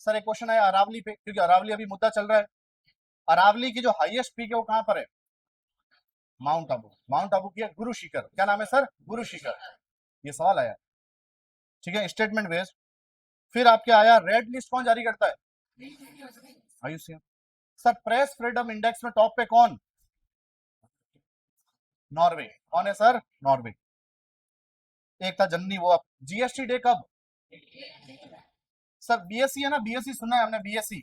Sir एक question है अरावली पे, क्योंकि अरावली अभी मुद्दा चल रहा है। अरावली की जो हाईएस्ट पीक है वो कहां पर है? माउंट आबू। माउंट आबू की है गुरु शिखर, क्या नाम है सर? गुरु शिखर। ये सवाल आया, ठीक है, स्टेटमेंट बेस्ड। फिर आपके आया रेड लिस्ट कौन जारी करता है? Ayushman. Sir press freedom index में टॉप पे कौन? नॉर्वे। कौन है सर? नॉर्वे। एक था जननी वो। अब जीएसटी डे कब? सर बीएससी है ना, बीएससी सुना है हमने, बीएससी।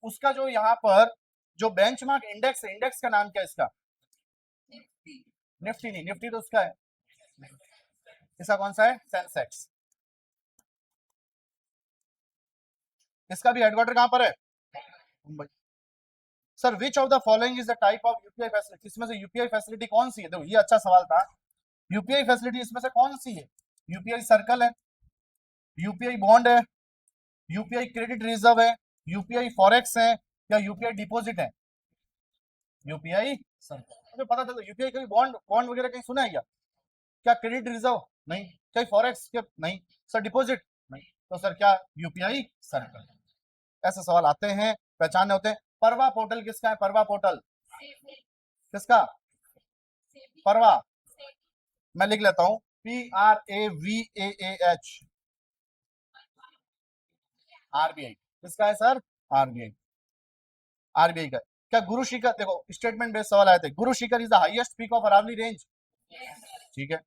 उसका जो यहाँ पर जो बेंचमार्क इंडेक्स है, इंडेक्स का नाम क्या है इसका? निफ्टी नहीं, निफ्टी तो उसका है। इसका कौन सा है? सेंसेक्स। इसका भी हेडक्वार्टर कहां पर है? Mumbai. Sir which of the following is the type of UPI facility? इसमें से यूपीआई फैसिलिटी कौन सी है? देखो ये अच्छा सवाल था। यूपीआई फैसिलिटी इसमें से कौन सी है? यूपीआई सर्कल है, यूपीआई बॉन्ड है, यूपीआई क्रेडिट रिजर्व है, यूपीआई फॉरेक्स है, या यूपीआई डिपॉजिट है? UPI circle. मुझे पता था। यूपीआई कभी बॉन्ड बॉन्ड वगैरह कहीं सुना है क्या? क्या क्रेडिट रिजर्व? नहीं। क्या फॉरेक्स के? नहीं। Sir deposit? नहीं। तो सर क्या? UPI circle. ऐसे सवाल आते हैं, पहचाने होते हैं। परवा पोर्टल किसका है? परवा पोर्टल किसका? परवा। मैं लिख लेता हूं, PRAVAAH। आरबीआई किसका है सर? आरबीआई। आरबीआई का। क्या गुरु शिखर, देखो स्टेटमेंट बेस्ड सवाल आए थे, Guru Shikhar is the highest peak of Aravalli range. ठीक है।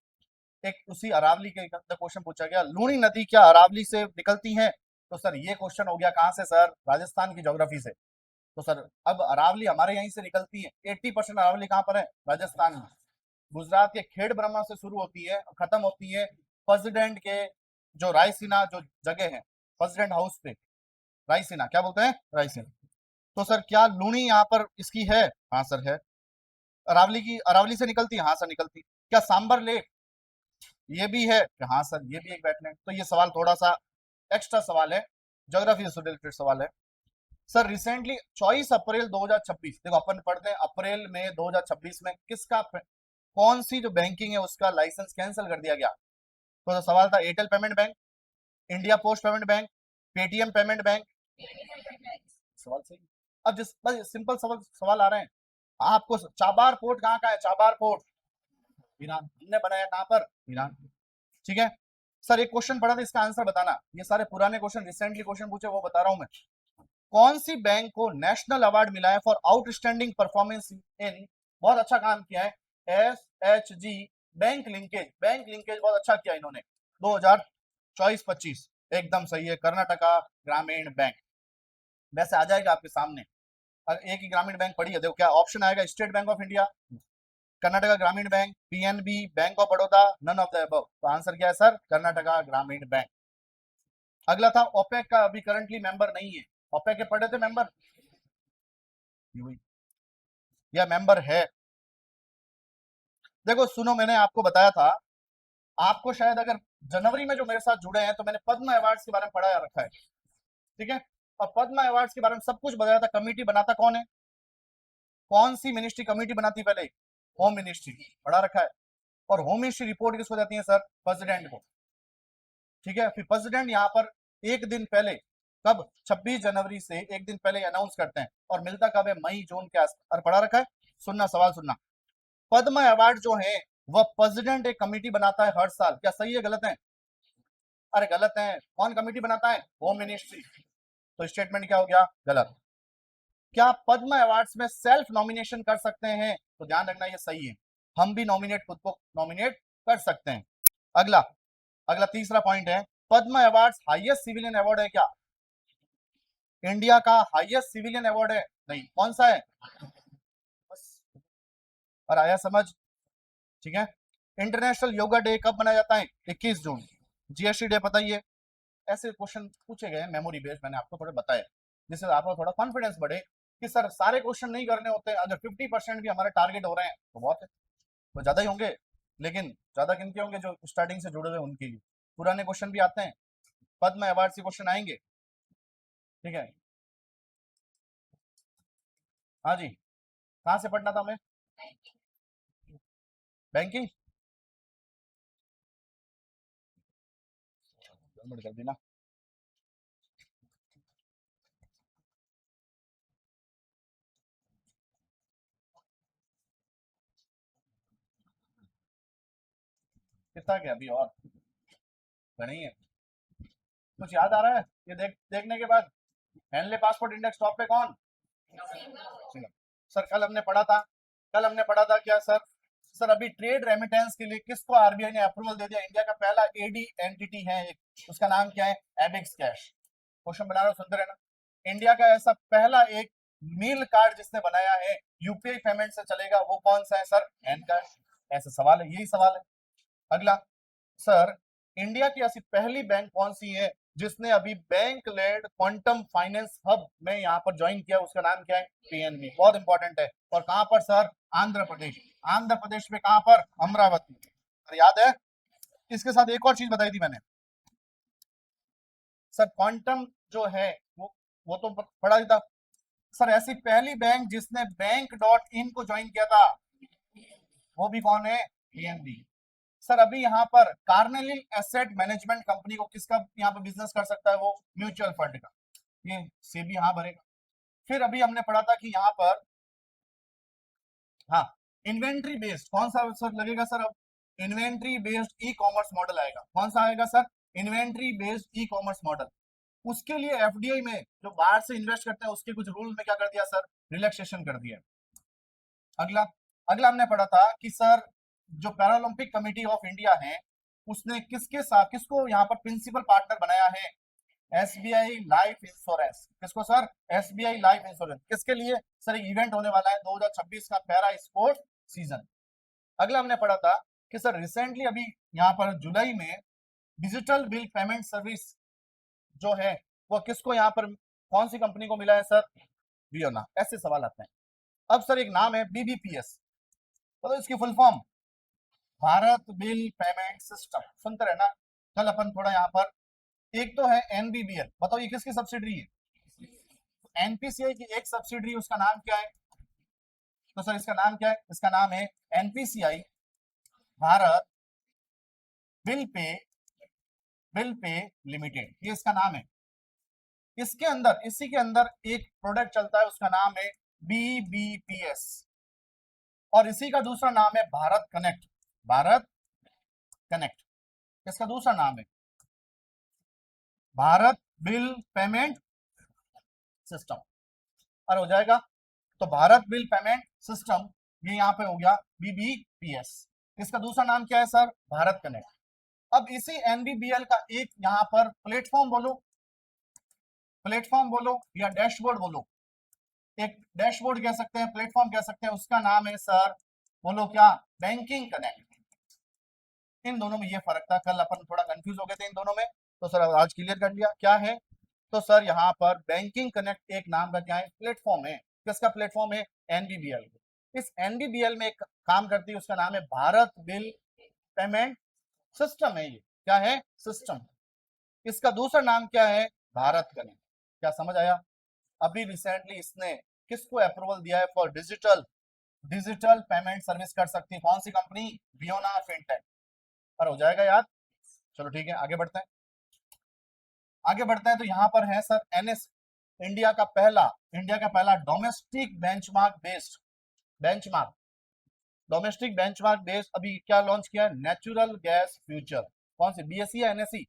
एक उसी अरावली के क्वेश्चन पूछा गया, लूनी नदी क्या अरावली से निकलती है? तो सर ये क्वेश्चन हो गया कहां से सर? राजस्थान की ज्योग्राफी से। तो सर अब अरावली हमारे यहीं से निकलती है। 80% अरावली कहां पर है? राजस्थान में। गुजरात के खेड़ ब्रह्मा से शुरू होती है और खत्म होती है प्रेसिडेंट के जो रायसीना जो जगह है, प्रेसिडेंट हाउस पे। रायसीना क्या बोलते हैं? रायसीना। तो सर क्या लूनी यहाँ पर इसकी है? हाँ सर है। अरावली की, अरावली से निकलती है? हाँ सर निकलती। क्या सांबर लेक ये भी है? हाँ सर ये भी एक वेटलैंड। तो ये सवाल थोड़ा सा एक्स्ट्रा सवाल है, ज्योग्राफी से रिलेटेड सवाल है। सर रिसेंटली 24 अप्रैल 2026, देखो अपन पढ़ते हैं अप्रैल में 2026 में किसका, कौन सी जो बैंकिंग है उसका लाइसेंस कैंसिल कर दिया गया? तो सवाल था Airtel payment bank, India post payment bank, Paytm payment bank. सवाल सही। अब जिस बस सिंपल सवाल सवाल आ रहे हैं आपको। चाबार पोर्ट कहाँ का है? Chabahar port Iran. हमने बनाया कहाँ पर? ईरान। ठीक है। सर एक क्वेश्चन पढ़ा था, इसका आंसर बताना। ये सारे पुराने क्वेश्चन, रिसेंटली क्वेश्चन पूछे वो बता रहा हूं मैं। कौन सी बैंक को नेशनल अवार्ड मिला है फॉर आउटस्टैंडिंग परफॉर्मेंस इन, बहुत अच्छा काम किया है, SHG bank linkage. Bank linkage बहुत अच्छा किया इन्होंने 2024-25। एकदम सही है, कर्नाटका ग्रामीण बैंक। वैसे आ जाएगा आपके सामने। एक ही ग्रामीण बैंक पड़ी है, देखो क्या ऑप्शन आएगा, State Bank of India, Karnataka Gramin Bank, PNB, Bank of Baroda, none of the above. तो आंसर क्या है सर? कर्नाटका ग्रामीण बैंक। अगला था ओपेक का अभी करंटली मेंबर नहीं है। ओपेक के पढ़े थे मेंबर? या मेंबर है? देखो सुनो, मैंने आपको बताया था, आपको शायद अगर जनवरी में जो मेरे साथ जुड़े हैं तो मैंने पद्म अवार्ड्स के बारे में पढ़ा रखा है। ठीक है। और पद्म अवार्ड्स के बारे में सब कुछ बताया था। कमेटी बनाता कौन है? कौन सी मिनिस्ट्री कमेटी बनाती पहले? Home ministry. पढ़ा रखा है। और होम मिनिस्ट्री रिपोर्ट किसको जाती है सर? प्रेसिडेंट को। ठीक है। फिर प्रेसिडेंट यहाँ पर एक दिन पहले, कब? 26 जनवरी से एक दिन पहले अनाउंस करते हैं। और मिलता कब है? मई जून के आसपास। और पढ़ा रखा है। सुनना, सवाल सुनना। पद्म अवार्ड जो है वह प्रेसिडेंट एक कमेटी बनाता है हर साल। क्या सही है गलत है? अरे गलत है। कौन कमेटी बनाता है? Home ministry. तो स्टेटमेंट क्या हो गया? गलत। क्या आप पद्म अवार्ड्स में सेल्फ नॉमिनेशन कर सकते हैं? तो ध्यान रखना ये सही है, हम भी नॉमिनेट, खुद को नॉमिनेट कर सकते हैं। अगला, अगला तीसरा पॉइंट है, पद्म अवार्ड्स हाईएस्ट सिविलियन अवार्ड है क्या? इंडिया का हाईएस्ट सिविलियन अवार्ड है? नहीं। कौन सा है? बस। और आया समझ? ठीक है। इंटरनेशनल योगा डे कब मनाया जाता है? 21 जून। जीएसटी डे पता ही है। ऐसे क्वेश्चन पूछे गए मेमोरी बेस्ड, मैंने आपको थोड़ा बताया, जिससे आपको थोड़ा कॉन्फिडेंस बढ़े कि सर सारे क्वेश्चन नहीं करने होते। अगर 50% भी हमारे टारगेट हो रहे हैं तो बहुत है, तो ज्यादा ही होंगे। लेकिन ज्यादा किनके होंगे? जो स्टार्टिंग से जुड़े हुए उनके लिए। पुराने क्वेश्चन भी आते हैं, पद्म अवार्ड से क्वेश्चन आएंगे। ठीक है। हाँ जी, कहाँ से पढ़ना था हमें? बैंकिंग। कर दी ना। कितना गया अभी और नहीं है? कुछ याद आ रहा है ये देखने के बाद? हेनले पासपोर्ट इंडेक्स टॉप पे कौन? चलो सर, कल हमने पढ़ा था क्या सर? सर अभी ट्रेड रेमिटेंस के लिए किसको आरबीआई ने अप्रूवल दे दिया? इंडिया का पहला एडी एंटिटी है एक, उसका नाम क्या है? Ebix cash. क्वेश्चन बना रहा हूं, सुनते रहना। इंडिया का ऐसा पहला एक मील कार्ड जिसने बनाया है यूपीआई पेमेंट से चलेगा, वो कौन सा है सर? N cash. ऐसा सवाल है, यही सवाल है। अगला सर, इंडिया की ऐसी पहली बैंक कौन सी है जिसने अभी bank led quantum finance hub में यहाँ पर ज्वाइन किया? उसका नाम क्या है? पीएनबी। बहुत इंपॉर्टेंट है। और कहां पर सर? आंध्र प्रदेश। आंध्र प्रदेश में कहां पर? अमरावती। सर याद है? इसके साथ एक और चीज बताई थी मैंने सर, क्वांटम जो है वो तो पढ़ा ही था सर। ऐसी पहली बैंक जिसने बैंक डॉट इन को ज्वाइन किया था, वो भी कौन है? पीएनबी। सर अभी यहाँ पर कार्नेलिन एसेट मैनेजमेंट कंपनी को किसका यहाँ पर बिजनेस कर सकता है? वो म्यूचुअल फंड का। ये सेबी यहाँ भरेगा। फिर अभी हमने पढ़ा था कि यहाँ पर हाँ, इन्वेंट्री बेस्ड कौन सा सर लगेगा सर? अब inventory based e commerce model आएगा। कौन सा आएगा sir? Inventory based e commerce model. उसके लिए एफडीआई में जो बाहर से इन्वेस्ट करते हैं उसके कुछ रूल में क्या कर दिया सर? रिलैक्सेशन कर दिया। अगला अगला हमने पढ़ा था कि सर जो पैरालंपिक कमेटी ऑफ इंडिया है उसने किसके साथ किसको यहाँ पर प्रिंसिपल पार्टनर बनाया है? SBI life insurance. किसको सर? SBI life insurance. किसके लिए सर? एक इवेंट होने वाला है 2026 का पैरा स्पोर्ट सीजन। अगला हमने पढ़ा था कि सर रिसेंटली अभी यहाँ पर जुलाई में डिजिटल बिल पेमेंट सर्विस जो है वो किसको यहाँ पर कौन सी कंपनी को मिला है सर? वियोना। ऐसे सवाल आते हैं। अब सर एक नाम है बीबीपीएस, तो इसकी full form Bharat bill payment system. सुनते रहना। कल अपन थोड़ा यहाँ पर, एक तो है एनबीबीएल, बताओ ये किसकी सब्सिडरी है? एनपीसीआई की एक सब्सिडरी, उसका नाम क्या है? तो सर इसका नाम क्या है? इसका नाम है NPCI Bharat bill pay limited, ये इसका नाम है। इसके अंदर इसी के अंदर एक प्रोडक्ट चलता है, उसका नाम है बीबीपीएस, और इसी का दूसरा नाम है भारत कनेक्ट। भारत कनेक्ट, इसका दूसरा नाम है भारत बिल पेमेंट सिस्टम। और हो जाएगा तो भारत बिल पेमेंट सिस्टम, ये यहाँ पे हो गया बीबीपीएस। इसका दूसरा नाम क्या है सर? भारत कनेक्ट। अब इसी एनबीबीएल का एक यहाँ पर प्लेटफॉर्म बोलो या डैशबोर्ड बोलो, एक डैशबोर्ड कह सकते हैं, प्लेटफॉर्म कह सकते हैं, उसका नाम है सर, बोलो क्या? Banking connect. इन दोनों में ये फर्क था, कल अपन थोड़ा कंफ्यूज हो गए थे इन दोनों में, तो सर आज क्लियर कर लिया क्या है। तो सर यहाँ पर बैंकिंग कनेक्ट एक नाम का क्या है? प्लेटफॉर्म है। किसका प्लेटफॉर्म है? एनबीबीएल। इस एनबीबीएल में एक काम करती है, उसका नाम है भारत बिल पेमेंट सिस्टम है। ये क्या है? सिस्टम। इसका दूसरा नाम क्या है? भारत कनेक्ट। क्या समझ आया? अभी रिसेंटली इसने किसको अप्रूवल दिया है फॉर डिजिटल पेमेंट सर्विस कर सकती है कौन सी कंपनी? वियोना फिनटेक। पर हो जाएगा याद? चलो ठीक है, आगे बढ़ते हैं। तो यहाँ पर है सर एनएस, इंडिया का पहला डोमेस्टिक बेंचमार्क बेस्ड अभी क्या लॉन्च किया है? Natural gas future. कौन सी? बीएसई या एनएसई?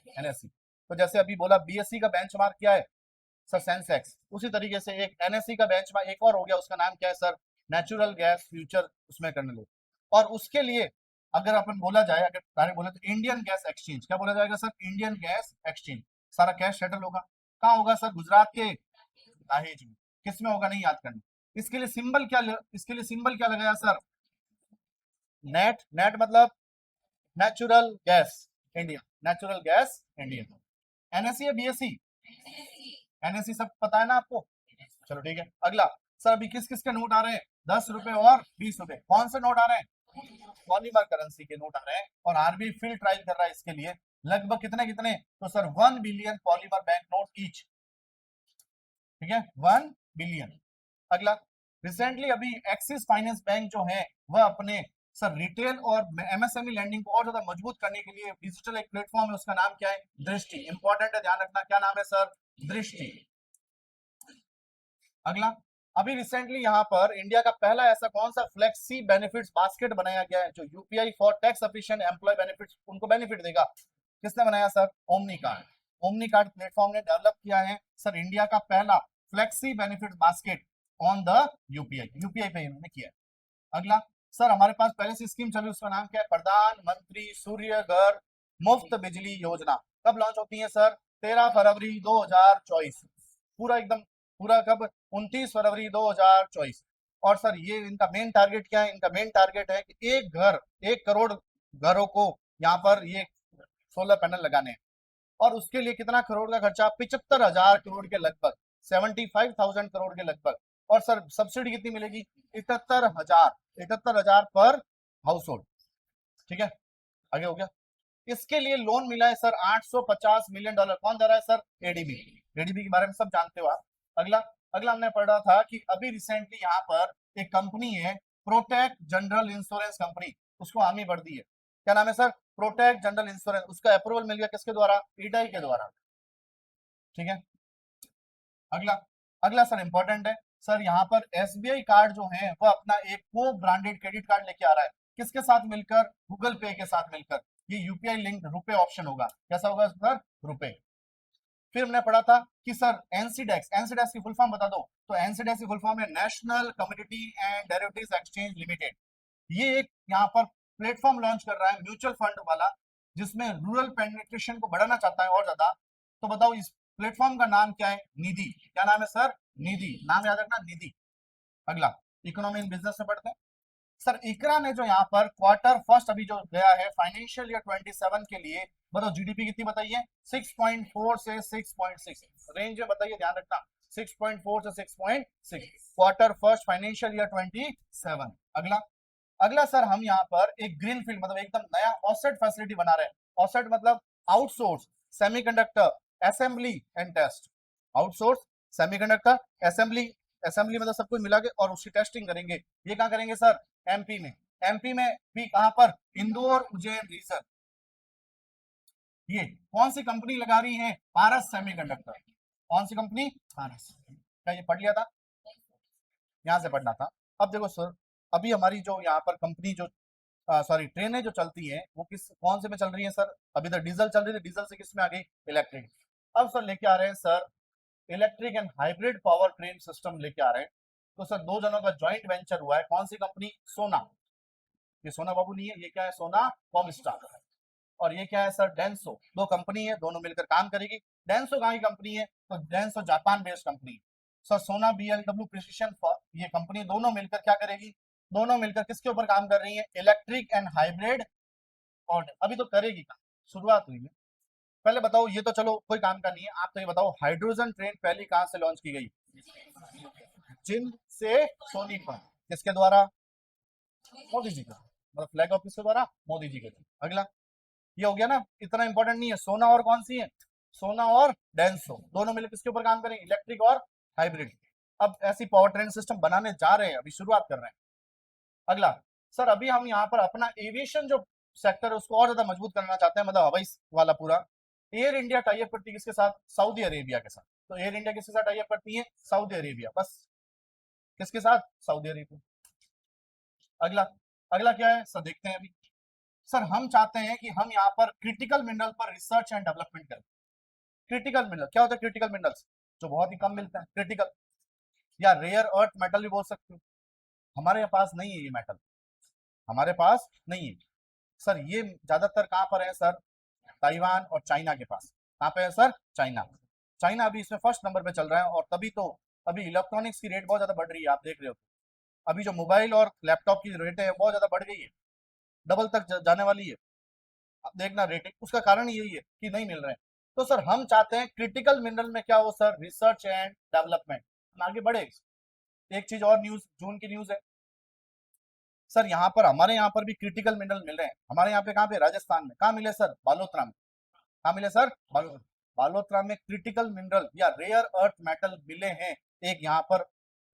एनएसई। तो जैसे अभी बोला बीएसई का बेंचमार्क क्या है सर? सेंसेक्स। उसी तरीके से एक एनएसई का बेंचमार्क एक और हो गया, उसका नाम क्या है सर? Natural gas future. उसमें करने लो। और उसके लिए अगर अपन बोला जाए, अगर डायरेक्ट बोले तो इंडियन गैस एक्सचेंज। क्या बोला जाएगा सर? Indian gas exchange. सारा कैश सेटल होगा। कहाँ होगा सर? गुजरात के दहेज में। किस में होगा? नहीं याद करना। इसके लिए सिंबल क्या लगाया सर? नेट मतलब natural gas India. Natural gas India. NSC या बीएससी? एनएससी सब पता है ना आपको? चलो ठीक है। अगला सर, अभी किस किस के नोट आ रहे हैं? 10 रुपए और 20 रुपए। कौन से नोट आ रहे हैं? पॉलीमर करेंसी के नोट आ रहे हैं, और आरबीआई फील्ड ट्रायल कर रहा है इसके लिए। लगभग कितने कितने? तो sir 1 billion polymer bank note each. ठीक है, 1 बिलियन। अगला रिसेंटली अभी एक्सिस फाइनेंस बैंक जो है वह अपने सर रिटेल और एमएसएमई लैंडिंग को और ज्यादा मजबूत करने के लिए डिजिटल एक प्लेटफॉर्म है, उसका नाम क्या है? दृष्टि। इंपॉर्टेंट है, ध्यान रखना। क्या नाम है सर? दृष्टि। अगला अभी रिसेंटली यहाँ पर इंडिया का पहला ऐसा कौन सा फ्लेक्सी बेनिफिट्स बास्केट बनाया गया है जो UPI for tax efficient employ benefits उनको बेनिफिट देगा? किसने बनाया sir? Omni card. Omni card platform ने डेवलप किया है सर इंडिया का पहला flexi benefit basket on the UPI. UPI पे इन्होंने किया। अगला सर हमारे पास पहले से स्कीम चली उसका नाम क्या है? प्रधानमंत्री सूर्य घर मुफ्त बिजली योजना। कब लॉन्च होती है सर? 13 फरवरी 2024। पूरा एकदम पूरा कब? 29 फरवरी 2024। और सर ये इनका मेन टारगेट क्या है? इनका मेन टारगेट है कि एक घर 1 करोड़ घरों को यहाँ पर ये सोलर पैनल लगाने हैं। और उसके लिए कितना करोड़ का खर्चा? 75,000 करोड़ के लगभग, 75,000 करोड़ के लगभग। और सर सब्सिडी कितनी मिलेगी? 71,000 पर हाउस होल्ड। ठीक है, आगे हो गया। इसके लिए लोन मिला है सर $850 मिलियन। कौन दे रहा है सर? एडीबी। एडीबी के बारे में सब जानते हो आप। अगला अगला हमने पढ़ा था कि अभी रिसेंटली यहाँ पर एक कंपनी है प्रोटेक्ट जनरल इंश्योरेंस कंपनी, उसको हामी बढ़ दी है। क्या नाम है सर? Protect general insurance. उसका अप्रूवल मिल गया किसके द्वारा? ईडाई के द्वारा। ठीक है, अगला अगला सर इंपॉर्टेंट है सर, यहाँ पर एसबीआई कार्ड जो है वो अपना एक को ब्रांडेड क्रेडिट कार्ड लेके आ रहा है। किसके साथ मिलकर? गूगल पे के साथ मिलकर। ये यूपीआई लिंक रुपए ऑप्शन होगा। कैसा होगा सर? रुपए। फिर हमने पढ़ा था कि सर एनसीडेक्स, एनसीडेक्स की फुल फॉर्म बता दो। तो एनसीडेक्स की फुल फॉर्म है national commodity and derivatives exchange limited. ये एक यहाँ पर प्लेटफॉर्म लॉन्च कर रहा है म्यूचुअल फंड वाला, जिसमें रूरल पेनिट्रेशन को बढ़ाना चाहता है और ज्यादा। तो बताओ इस प्लेटफॉर्म का नाम क्या है? निधि। क्या नाम है सर? निधि। नाम याद रखना, निधि। अगला इकोनॉमी इन बिजनेस में पढ़ते हैं सर। इकरा ने जो यहाँ पर क्वार्टर फर्स्ट अभी जो गया है फाइनेंशियल ईयर 27 के लिए, बताओ जीडीपी कितनी बताइए? 6.4 से 6.6 रेंज में बताइए, ध्यान रखना। 6.4 से 6.6 क्वार्टर फर्स्ट फाइनेंशियल ईयर 27। अगला अगला सर हम यहाँ पर एक ग्रीन फील्ड मतलब एकदम नया ऑफसेट फैसिलिटी बना रहे हैं। ऑफसेट मतलब outsource semiconductor assembly and test. Outsource semiconductor assembly, assembly मतलब सब कुछ मिला के और उसकी टेस्टिंग करेंगे। ये कहाँ करेंगे सर? एमपी में। एमपी में भी कहां पर? इंदौर उज्जैन रीजन। ये कौन सी कंपनी लगा रही है? पारस सेमीकंडक्टर। कौन सी कंपनी? पारस। क्या ये पढ़ लिया था? यहां से पढ़ना था। अब देखो सर, अभी हमारी जो यहाँ पर कंपनी जो सॉरी ट्रेनें जो चलती हैं वो किस कौन से में चल रही हैं सर? अभी तक डीजल चल रही थी, डीजल से किस में आ गई? इलेक्ट्रिक। अब सर लेके आ रहे हैं sir electric and hybrid power train system लेके आ रहे हैं। तो सर दो जनों का ज्वाइंट वेंचर हुआ है। कौन सी कंपनी? सोना। ये सोना बाबू नहीं है, ये क्या है? सोना कॉमस्टार। और ये क्या है सर? डेंसो। दो कंपनी है, दोनों मिलकर काम करेगी। डेंसो कहाँ की कंपनी है? तो डेंसो जापान बेस्ड कंपनी है। सर सोना बीएलडब्ल्यू प्रिसिशन ये कंपनी दोनों मिलकर क्या करेगी? दोनों मिलकर किसके ऊपर काम कर रही है? Electric and hybrid. और अभी तो करेगी काम, शुरुआत हुई है। पहले बताओ, ये तो चलो कोई काम का नहीं है, आप तो ये बताओ हाइड्रोजन ट्रेन पहली कहां से लॉन्च की गई? जिन से सोनीपत। किसके द्वारा? मोदी जी का, मतलब फ्लैग ऑफ किसके द्वारा? मोदी जी के द्वारा। अगला ये हो गया ना, इतना इंपॉर्टेंट नहीं है। सोना और कौन सी है? सोना और डेंसो दोनों मिलकर किसके ऊपर काम करेंगे? इलेक्ट्रिक और हाइब्रिड। अब ऐसी पावर ट्रेन सिस्टम बनाने जा रहे हैं, अभी शुरुआत कर रहे हैं। अगला सर अभी हम यहाँ पर अपना एविएशन जो सेक्टर है उसको और ज्यादा मजबूत करना चाहते हैं, मतलब हवाई वाला पूरा। एयर इंडिया टाई अप करती है किसके साथ? सऊदी अरेबिया के साथ। तो एयर इंडिया किसके साथ टाई अप करती है? Saudi Arabia. बस किसके साथ? Saudi Arabia. अगला अगला क्या है सर? देखते हैं अभी। सर हम चाहते हैं कि हम यहाँ पर क्रिटिकल मिनरल पर रिसर्च एंड डेवलपमेंट करें। क्रिटिकल मिनरल क्या होता है? क्रिटिकल मिनरल्स जो बहुत ही कम मिलते हैं, क्रिटिकल या रेयर अर्थ मेटल भी बोल सकते हो। हमारे पास नहीं है ये मेटल, हमारे पास नहीं है सर। ये ज्यादातर कहाँ पर है सर? ताइवान और चाइना के पास। कहाँ पे है सर? चाइना। चाइना अभी इसमें फर्स्ट नंबर पे चल रहा है। और तभी तो अभी इलेक्ट्रॉनिक्स की रेट बहुत ज्यादा बढ़ रही है, आप देख रहे हो। अभी जो मोबाइल और लैपटॉप की रेट है बहुत ज्यादा बढ़ गई है, डबल तक जाने वाली है। अब देखना रेटिंग, उसका कारण यही है कि नहीं मिल रहे हैं। तो सर हम चाहते हैं क्रिटिकल मिनरल में क्या हो सर? रिसर्च एंड डेवलपमेंट आगे बढ़े। एक चीज और न्यूज, जून की न्यूज है सर, यहाँ पर हमारे यहाँ पर भी क्रिटिकल मिनरल मिल रहे हैं। हमारे यहाँ पे कहाँ पे? राजस्थान में। कहाँ मिले सर? बालोतरा में। कहाँ मिले सर? बालोतरा में क्रिटिकल मिनरल या रेयर अर्थ मेटल मिले हैं। एक यहाँ पर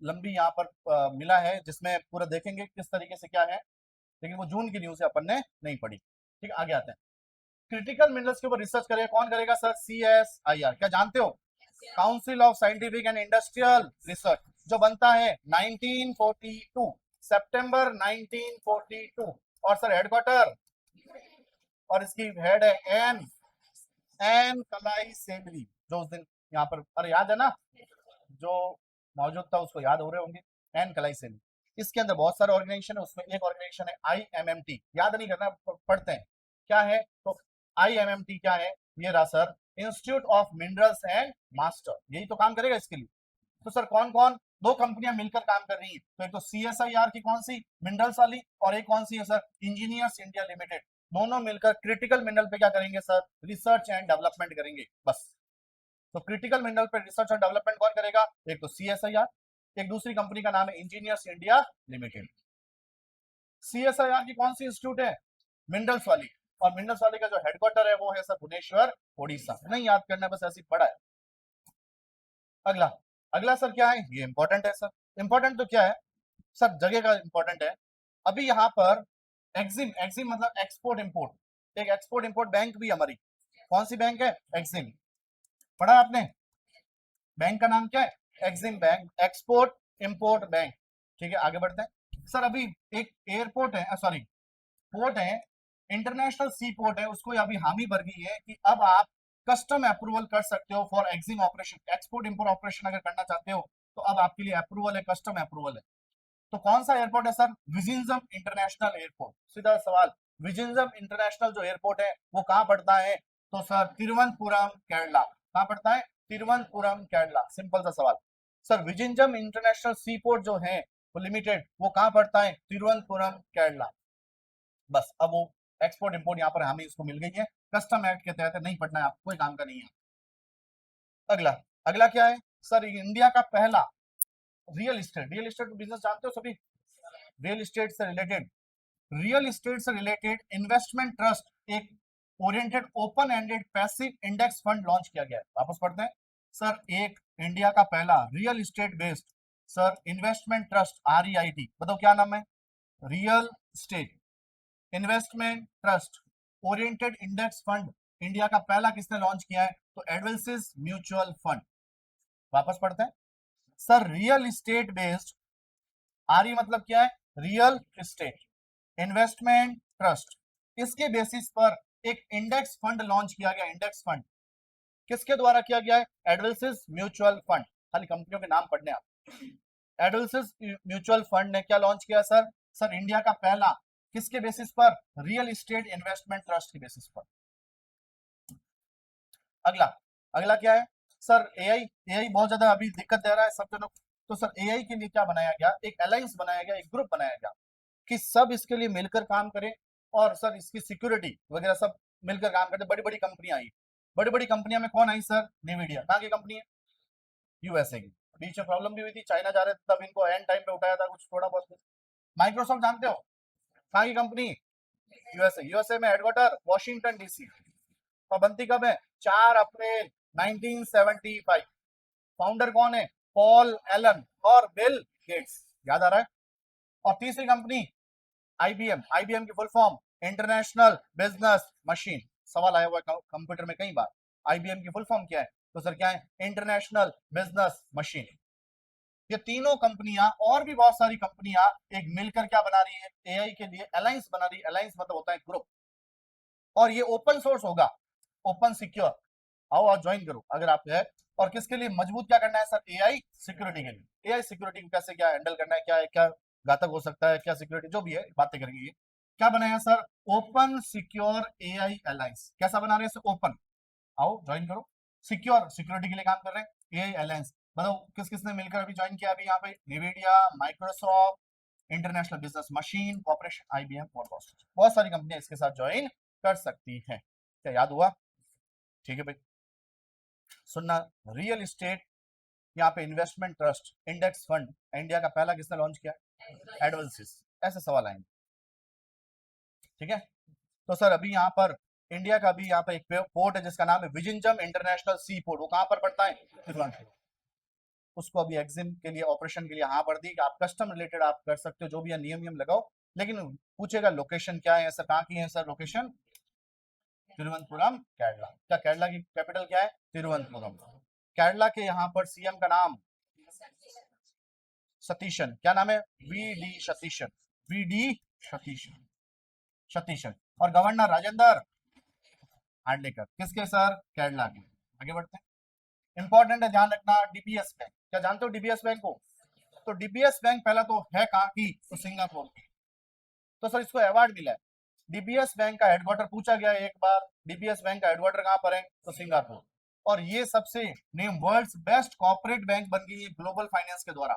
लंबी यहाँ पर मिला है, जिसमें पूरा देखेंगे किस तरीके से क्या है, लेकिन वो जून की न्यूज है, अपन ने नहीं पढ़ी। ठीक, आगे आते हैं। क्रिटिकल मिनरल्स के ऊपर रिसर्च करेगा कौन करेगा सर? CSIR। क्या जानते हो? Council of scientific and industrial research. जो बनता है 1942, सितंबर 1942। और सर हेडक्वार्टर, और इसकी हेड है एन कलाई सेमली, जो उस दिन यहाँ पर, अरे याद है ना, जो मौजूद था उसको याद हो रहे होंगे, एन कलाई सेमली। इसके अंदर बहुत सारे ऑर्गेनाइजेशन है, उसमें एक ऑर्गेनाइजेशन है IMMT, याद नहीं करना, पढ़ते हैं क्या है। तो IMMT क्या है, ये रहा sir, institute of minerals and master, यही तो काम करेगा इसके लिए। तो सर कौन कौन, दो कंपनियां मिलकर काम कर रही है, तो एक तो CSIR की कौन सी, मिनरल्स वाली, और एक कौन सी है सर, इंजीनियर्स इंडिया लिमिटेड। दोनों मिलकर क्रिटिकल मिनरल पे क्या करेंगे सर, रिसर्च एंड डेवलपमेंट करेंगे बस। तो क्रिटिकल मिनरल पे रिसर्च और डेवलपमेंट कौन करेगा, एक तो CSIR, एक दूसरी कंपनी का नाम है इंजीनियर्स इंडिया लिमिटेड। CSIR की कौन सी इंस्टीट्यूट है, मिनरल्स वाली, और मिनरल्स वाले का जो हेडक्वार्टर है वो है सर भुवनेश्वर, ओडिशा। नहीं याद करना, बस ऐसी पढ़ा है। अगला, अगला सर क्या है, ये इंपॉर्टेंट है सर। इंपॉर्टेंट तो क्या है सर, जगह का इंपॉर्टेंट है। अभी यहाँ पर एक्सिम, एक्सिम मतलब एक्सपोर्ट इंपोर्ट, एक एक्सपोर्ट इंपोर्ट बैंक भी हमारी, कौन सी बैंक है, एक्सिम, पढ़ा आपने, बैंक का नाम क्या है, Exim bank, export import bank. ठीक है, आगे बढ़ते हैं सर। अभी एक एयरपोर्ट है, सॉरी पोर्ट है, इंटरनेशनल सी पोर्ट है, उसको अभी हामी भर गई है कि अब आप कस्टम अप्रूवल कर सकते हो for Exim operation, export import operation अगर करना चाहते हो तो अब आपके लिए अप्रूवल है, कस्टम अप्रूवल है। तो कौन सा एयरपोर्ट है सर, विजिंजम इंटरनेशनल एयरपोर्ट। सीधा सवाल, विजिंजम इंटरनेशनल जो एयरपोर्ट है वो कहाँ पड़ता है, तो सर तिरुवनंतपुरम केरला। कहाँ पड़ता है, तिरुवनंतपुरम केरला, सिंपल सा सवाल। सर विजिंजम इंटरनेशनल सी पोर्ट जो है वो लिमिटेड, वो कहाँ पड़ता है, तिरुवनंतपुरम केरला। बस अब वो एक्सपोर्ट इंपोर्ट यहाँ पर हमें इसको मिल गई है, कस्टम एक्ट के तहत नहीं पढ़ना है आपको, कोई काम का नहीं है। अगला, अगला क्या है सर, इंडिया का पहला real estate, real estate business जानते हो सभी, रियल एस्टेट से रिलेटेड, रियल एस्टेट से रिलेटेड इन्वेस्टमेंट ट्रस्ट, एक oriented open ended passive index fund launch किया गया है। वापस पढ़ते हैं सर, एक इंडिया का पहला real estate based sir investment trust, REIT, बताओ क्या नाम है, real estate investment trust oriented index fund, India का पहला किसने लॉन्च किया है, तो एडवेंसिस म्यूचुअल फंड। वापस पढ़ते हैं sir, real estate based, RE मतलब क्या है, रियल एस्टेट इन्वेस्टमेंट ट्रस्ट, इसके बेसिस पर एक इंडेक्स फंड लॉन्च किया गया। इंडेक्स फंड किसके द्वारा किया गया है, एडवेंसिस म्यूचुअल फंड, खाली कंपनियों के नाम पढ़ने आप। एडवेंसिस म्यूचुअल फंड ने क्या लॉन्च किया सर, सर इंडिया का पहला, किसके बेसिस पर, रियल एस्टेट इन्वेस्टमेंट ट्रस्ट के बेसिस पर। अगला, अगला क्या है सर, एआई, एआई बहुत ज्यादा अभी दिक्कत दे रहा है सब जनों। तो सर एआई के लिए क्या बनाया गया, एक अलायंस बनाया गया, एक ग्रुप बनाया गया कि सब इसके लिए मिलकर काम करें, और सर इसकी सिक्योरिटी वगैरह सब मिलकर काम करते। बड़ी बड़ी कंपनियां आई, बड़ी बड़ी कंपनियां में कौन आई सर, नेविडिया, कहाँ की कंपनी है, USA की। बीच में प्रॉब्लम भी हुई थी, चाइना जा रहे थे तब इनको एंड टाइम पे उठाया था कुछ थोड़ा बहुत। माइक्रोसॉफ्ट जानते हो, कहाँ की कंपनी, USA में हेडक्वार्टर वॉशिंगटन DC। पाबंदी कब है, 4 अप्रैल 1975। फाउंडर कौन है, पॉल एलन और बिल गेट्स, याद आ रहा है। और तीसरी कंपनी IBM, IBM की full form international Business machine, सवाल आया हुआ है कंप्यूटर में कई बार, IBM की फुल फॉर्म क्या है, तो सर क्या है, इंटरनेशनल बिजनेस मशीन। ये तीनों कंपनियां और भी बहुत सारी कंपनियां एक मिलकर क्या बना रही है, एआई के लिए अलायंस बना रही है। अलायंस मतलब होता है ग्रुप, और ये ओपन सोर्स होगा, ओपन सिक्योर। आओ आप ज्वाइन करो अगर आप है। और किसके लिए मजबूत क्या करना है सर, एआई सिक्योरिटी के लिए। एआई सिक्योरिटी को कैसे क्या हैंडल करना है, क्या है, क्या घातक हो सकता है, क्या सिक्योरिटी जो भी है बातें करेंगे। ये क्या बनाया sir, open secure AI alliance. कैसा बना रहे हैं सर, ओपन, आओ ज्वाइन करो। सिक्योर, सिक्योरिटी के लिए काम कर रहे हैं, एआई अलायंस। बताओ किस किसने मिलकर अभी ज्वाइन किया, अभी यहाँ पे Nvidia, Microsoft, International Business Machine Corporation, IBM और बहुत सारी कंपनियां इसके साथ ज्वाइन कर सकती हैं। क्या याद हुआ, ठीक है भाई। सुनना, रियल एस्टेट, यहाँ पे investment trust, index fund, India का पहला किसने लॉन्च किया, एडवेंसिस। ऐसे सवाल आएंगे, ठीक है। तो सर अभी यहाँ पर इंडिया का भी यहाँ पे एक पोर्ट है जिसका नाम है विजिंजम इंटरनेशनल सी पोर्ट, वो कहाँ पर पड़ता है, तिरुवनंतपुरम। उसको अभी एग्जिम के लिए, ऑपरेशन के लिए हाँ पड़ दी कि आप कस्टम रिलेटेड आप कर सकते हो, जो भी नियम नियम लगाओ, लेकिन पूछेगा लोकेशन क्या है सर, कहाँ की है सर लोकेशन, तिरुवनंतपुरम केरला। क्या केरला की कैपिटल क्या है, तिरुवनंतपुरम। केरला के यहाँ पर CM का नाम सतीशन, क्या नाम है? V D Satheesan, V D Satheesan, Satheesan. और गवर्नर राजेंद्र हार्लेकर, किसके सर? केरला के। आगे बढ़ते हैं, इंपॉर्टेंट है, ध्यान रखना। डीबीएस बैंक, क्या जानते हो डीबीएस बैंक को? तो डीबीएस बैंक पहला तो है कहाँ की? तो सिंगापुर की। तो सर इसको अवार्ड मिला है। डीबीएस बैंक का हेडक्वार्टर पूछा गया है एक बार, डीबीएस बैंक का हेडक्वार्टर कहाँ पर है? तो सिंगापुर। और ये सबसे name world's best corporate bank बन गई है ग्लोबल फाइनेंस के द्वारा।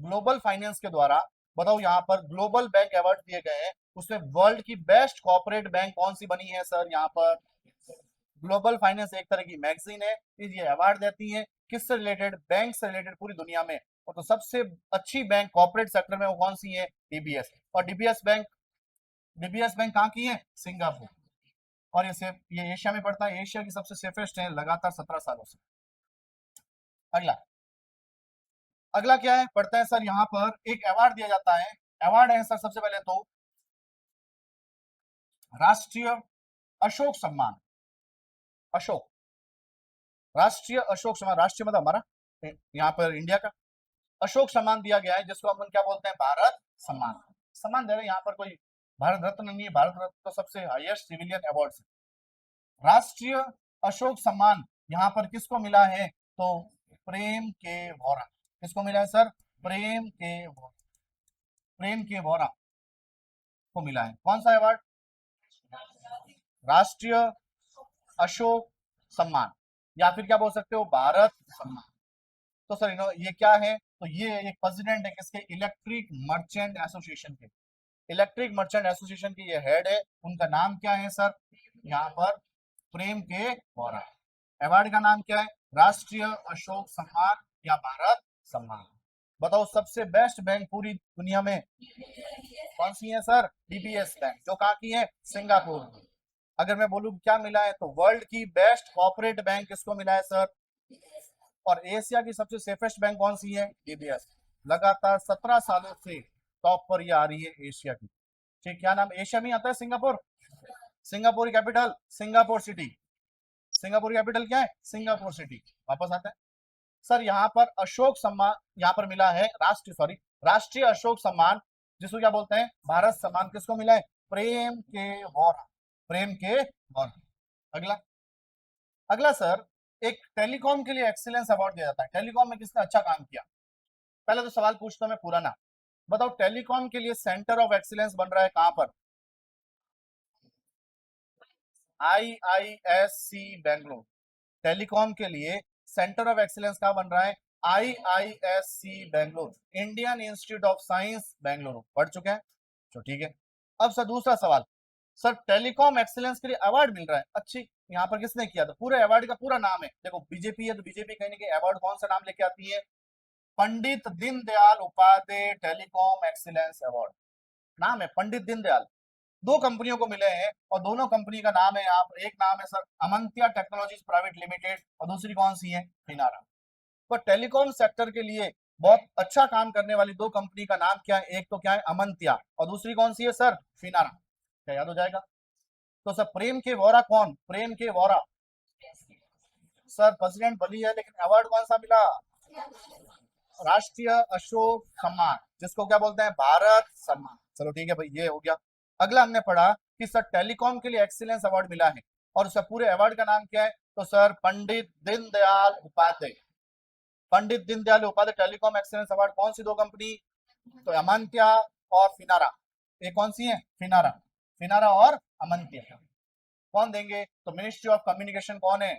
ग्लोबल फाइनेंस के द्वारा बताओ, यहाँ पर ग्लोबल बैंक अवार्ड दिए गए हैं, उसमें वर्ल्ड की बेस्ट कॉर्पोरेट बैंक कौन सी बनी है सर? यहाँ पर ग्लोबल फाइनेंस एक तरह की मैगजीन है, ये अवार्ड देती है किससे रिलेटेड? बैंक से रिलेटेड पूरी दुनिया में। और तो सबसे अच्छी बैंक कॉर्पोरेट सेक्टर में वो कौन सी है? डीबीएस। और डीबीएस बैंक कहाँ की है? सिंगापुर। और ये एशिया में पड़ता है, एशिया की सबसे सेफेस्ट है लगातार 17 सालों से। अगला अगला क्या है पढ़ते हैं सर, यहाँ पर एक अवार्ड दिया जाता है। अवार्ड है सर सबसे पहले तो राष्ट्रीय अशोक सम्मान। अशोक, राष्ट्रीय अशोक सम्मान, राष्ट्रीय मतलब हमारा यहाँ पर इंडिया का। अशोक सम्मान दिया गया है जिसको अपन क्या बोलते हैं? भारत सम्मान। सम्मान दे रहे हैं, यहाँ पर कोई भारत रत्न नहीं है, भारत रत्न तो सबसे हाईएस्ट सिविलियन अवार्ड है। राष्ट्रीय अशोक सम्मान यहाँ पर किसको मिला है? तो प्रेम के वोरा। किसको मिला है सर? प्रेम के वोरा, प्रेम के वोरा को मिला है। कौन सा अवार्ड? राष्ट्रीय अशोक सम्मान, या फिर क्या बोल सकते हो? भारत सम्मान। तो सर ये क्या है? तो ये एक प्रेसिडेंट है किसके? इलेक्ट्रिक मर्चेंट एसोसिएशन के। इलेक्ट्रिक मर्चेंट एसोसिएशन के ये हेड है, उनका नाम क्या है सर? यहाँ पर प्रेम के वोरा। अवार्ड का नाम क्या है? राष्ट्रीय अशोक सम्मान या भारत सम्मान। बताओ सबसे बेस्ट बैंक पूरी दुनिया में कौन सी है सर? डीबीएस बैंक, जो कहाँ की है? सिंगापुर की। अगर मैं बोलूं क्या मिला है, तो वर्ल्ड की बेस्ट कॉर्पोरेट बैंक किसको मिला है सर? और एशिया की सबसे सेफेस्ट बैंक कौन सी है? डीबीएस। लगातार 17 सालों से टॉप पर ये आ रही है एशिया की। ठीक, क्या नाम एशिया में आता है? Singapore. Singapore capital Singapore city. Singapore capital क्या है? Singapore city. वापस आता है सर, यहाँ पर अशोक सम्मान यहाँ पर मिला है, राष्ट्रीय अशोक सम्मान, जिसको क्या बोलते हैं? भारत सम्मान। किसको मिला है? प्रेम के वोरा, प्रेम के वोरा। अगला अगला सर, एक टेलीकॉम के लिए एक्सीलेंस अवार्ड दिया जाता है। टेलीकॉम में किसने अच्छा काम किया? पहले तो सवाल पूछता हूं मैं पुराना, बताओ टेलीकॉम के लिए सेंटर ऑफ एक्सीलेंस बन रहा है कहां पर? आईआईएससी बेंगलोर। टेलीकॉम के लिए सेंटर ऑफ एक्सीलेंस कहां बन रहा है? IISc Bangalore, Indian institute of science Bengaluru. पढ़ चुके हैं? तो ठीक है। अब सर दूसरा सवाल, सर टेलीकॉम एक्सीलेंस के लिए अवार्ड मिल रहा है, अच्छी, यहाँ पर किसने किया? तो पूरे अवार्ड का पूरा नाम है, देखो बीजेपी है तो बीजेपी कहीं ना कहीं अवार्ड कौन सा नाम लेके आती है? Pandit Deendayal Upadhyay Telecom Excellence Award, नाम है पंडित दीनदयाल। दो कंपनियों को मिले हैं और दोनों कंपनी का नाम है यहाँ पर, एक नाम है सर अमंत्या टेक्नोलॉजीज प्राइवेट लिमिटेड और दूसरी कौन सी है? फिनारा। तो टेलीकॉम सेक्टर के लिए बहुत अच्छा काम करने वाली दो कंपनी का नाम क्या है? एक तो क्या है? अमंत्या, और दूसरी कौन सी है सर? फिनारा। क्या याद हो जाएगा? तो सर प्रेम के वोरा कौन? प्रेम के वोरा सर प्रेसिडेंट बली है, लेकिन अवार्ड कौन सा मिला? राष्ट्रीय अशोक सम्मान, जिसको क्या बोलते हैं? भारत सम्मान। चलो ठीक है भाई, ये हो गया। अगला हमने पढ़ा कि सर टेलीकॉम के लिए एक्सीलेंस अवार्ड मिला है, और उसका पूरे अवार्ड का नाम क्या है? तो sir Pandit Deendayal Upadhyay. Pandit Deendayal Upadhyay Telecom Excellence Award कौन सी दो कंपनी? तो अमंत्या और फिनारा। ये कौन सी है? फिनारा। फिनारा और अमंत्या। कौन देंगे? तो मिनिस्ट्री ऑफ कम्युनिकेशन कौन है?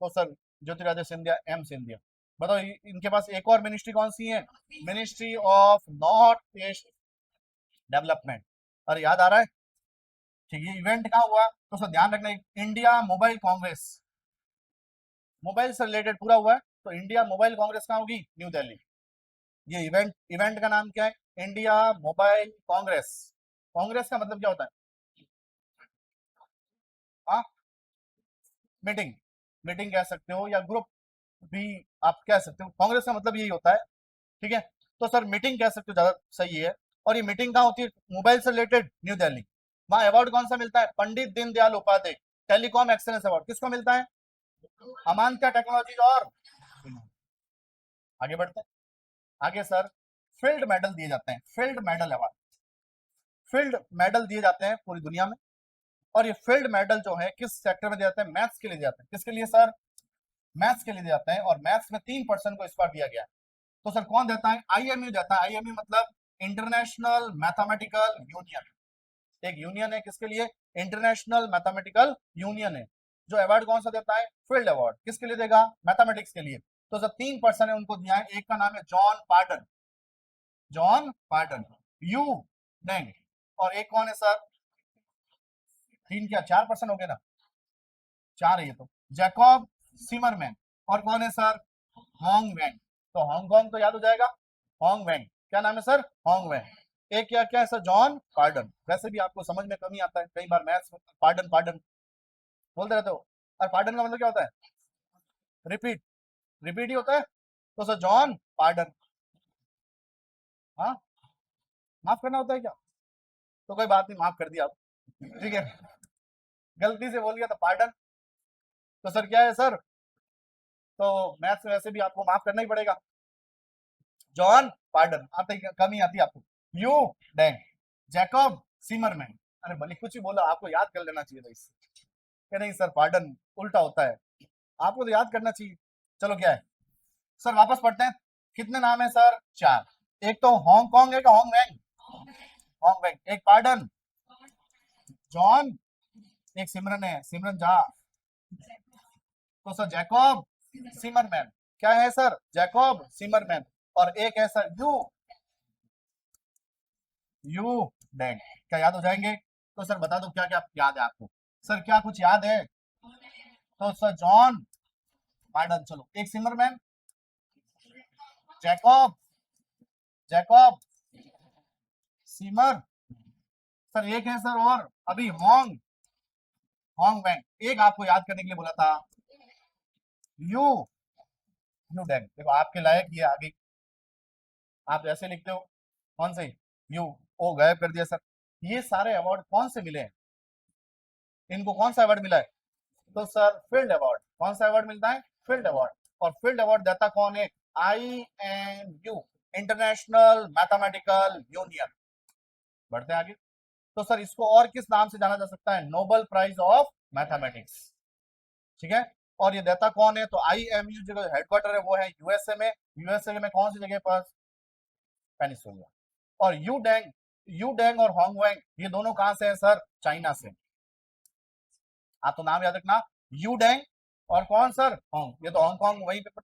तो सर ज्योतिरादित्य सिंधिया, एम सिंधिया। बताओ इनके पास एक और मिनिस्ट्री कौन सी है? Ministry of north east development. अरे याद आ रहा है? ठीक है, इवेंट कहाँ हुआ? तो सर ध्यान रखना, इंडिया मोबाइल कांग्रेस, मोबाइल से रिलेटेड पूरा हुआ है, तो इंडिया मोबाइल कांग्रेस कहाँ होगी? न्यू दिल्ली। ये इवेंट का नाम क्या है? India mobile Congress. कांग्रेस का मतलब क्या होता है? हाँ, मीटिंग, मीटिंग कह सकते हो या ग्रुप भी आप कह सकते हो। कांग्रेस का मतलब यही होता है, ठीक है। तो सर मीटिंग कह सकते हो, ज्यादा सही है। और ये मीटिंग कहाँ होती है? मोबाइल से रिलेटेड न्यू दिल्ली। वहां अवार्ड कौन सा मिलता है? Pandit Deendayal Upadhyay Telecom Excellence Award. किसको मिलता है? अमांत्या टेक्नोलॉजीज और। आगे बढ़ते हैं, आगे सर फील्ड मेडल दिए जाते हैं, field medal award, field medal दिए जाते हैं पूरी दुनिया में। और ये फील्ड मेडल जो है किस सेक्टर में दिए जाते हैं? मैथ्स के लिए दिए जाते हैं। किसके लिए सर? मैथ्स के लिए दिए जाते हैं। और मैथ्स में 3% को इस बार दिया गया है। तो सर कौन देता है? आईएमयू देता है। आईएमयू मतलब इंटरनेशनल मैथमेटिकल यूनियन, एक यूनियन है किसके लिए? इंटरनेशनल मैथमेटिकल यूनियन है। जो अवार्ड कौन सा देता है? Field award. किसके लिए देगा? मैथमेटिक्स के लिए। तो सर 3% है उनको दिया है। एक का नाम है John Pardon, John Pardon, Yu Deng. और एक कौन है सर? 3 क्या 4% हो गए ना? 4 है ये तो, जैकब सिमरमैन। और कौन है सर? होंग वेंग। तो हांगकांग तो याद हो जाएगा, होंग वेंग। क्या नाम है सर? होंग वेंग। एक क्या क्या है सर? John pardon. वैसे भी आपको समझ में कमी आता है कई बार मैथ्स में, पार्डन पार्डन बोलते रहते हो। और पार्डन का मतलब क्या होता है? रिपीट, रिपीट ही होता है। तो सर जॉन पार्डन, हाँ माफ करना होता है क्या? तो कोई बात नहीं, माफ कर दिया आप, ठीक है, गलती से बोल गया तो पार्डन। तो सर क्या है सर? तो मैथ्स में वैसे भी आपको माफ करना ही पड़ेगा। जॉन पार्डन आते ही कमी आती है आपको। Yu Deng, Jacob Zimmerman. अरे भले कुछ ही बोला, आपको याद कर लेना चाहिए था इससे। कि नहीं सर पार्डन उल्टा होता है, आपको तो याद करना चाहिए। चलो क्या है सर, वापस पढ़ते हैं। कितने नाम है सर? 4। एक तो हांगकांग है का होंग वैंग, होंग वैंग। एक पार्डन, जॉन। एक सिमरन है, सिमरन झा। तो सर जैकब सिमरमैन। क्या है सर? जैकब सिमरमैन। और एक है सर यू, यू डेंग। क्या याद हो जाएंगे? तो सर बता दो क्या क्या याद है आपको? सर क्या कुछ याद है? तो सर जॉन पार्डन, चलो एक सिमरमैन, जैकब, जैकब सीमर। सर एक है सर और अभी होंग, होंग वैंग। एक आपको याद करने के लिए बोला था, यू, यू डेंग। देखो आपके लायक ये आ गई, आप ऐसे लिखते हो कौन से? यू, ओ गायब कर दिया सर। ये सारे अवार्ड कौन से मिले हैं? इनको कौन सा अवार्ड मिला है? तो सर फील्ड अवार्ड। कौन सा अवार्ड मिलता है? Field award. और फील्ड अवार्ड देता कौन है? IMU, international mathematical union. बढ़ते हैं आगे। तो सर इसको और किस नाम से जाना जा सकता है? नोबेल प्राइज ऑफ मैथमेटिक्स, ठीक है। और ये देता कौन है? तो IMU जो हेडक्वार्टर है वो है यूएसए में। यूएसए में कौन सी जगह पर? पेनिसुला। और यू डेंग, यू डेंग और होंगवेंग ये दोनों कहां से हैं सर? चाइना से। आप तो नाम याद रखना, यू डेंग और कौन सर? होंग। ये तो हांगकांग वहीं पे।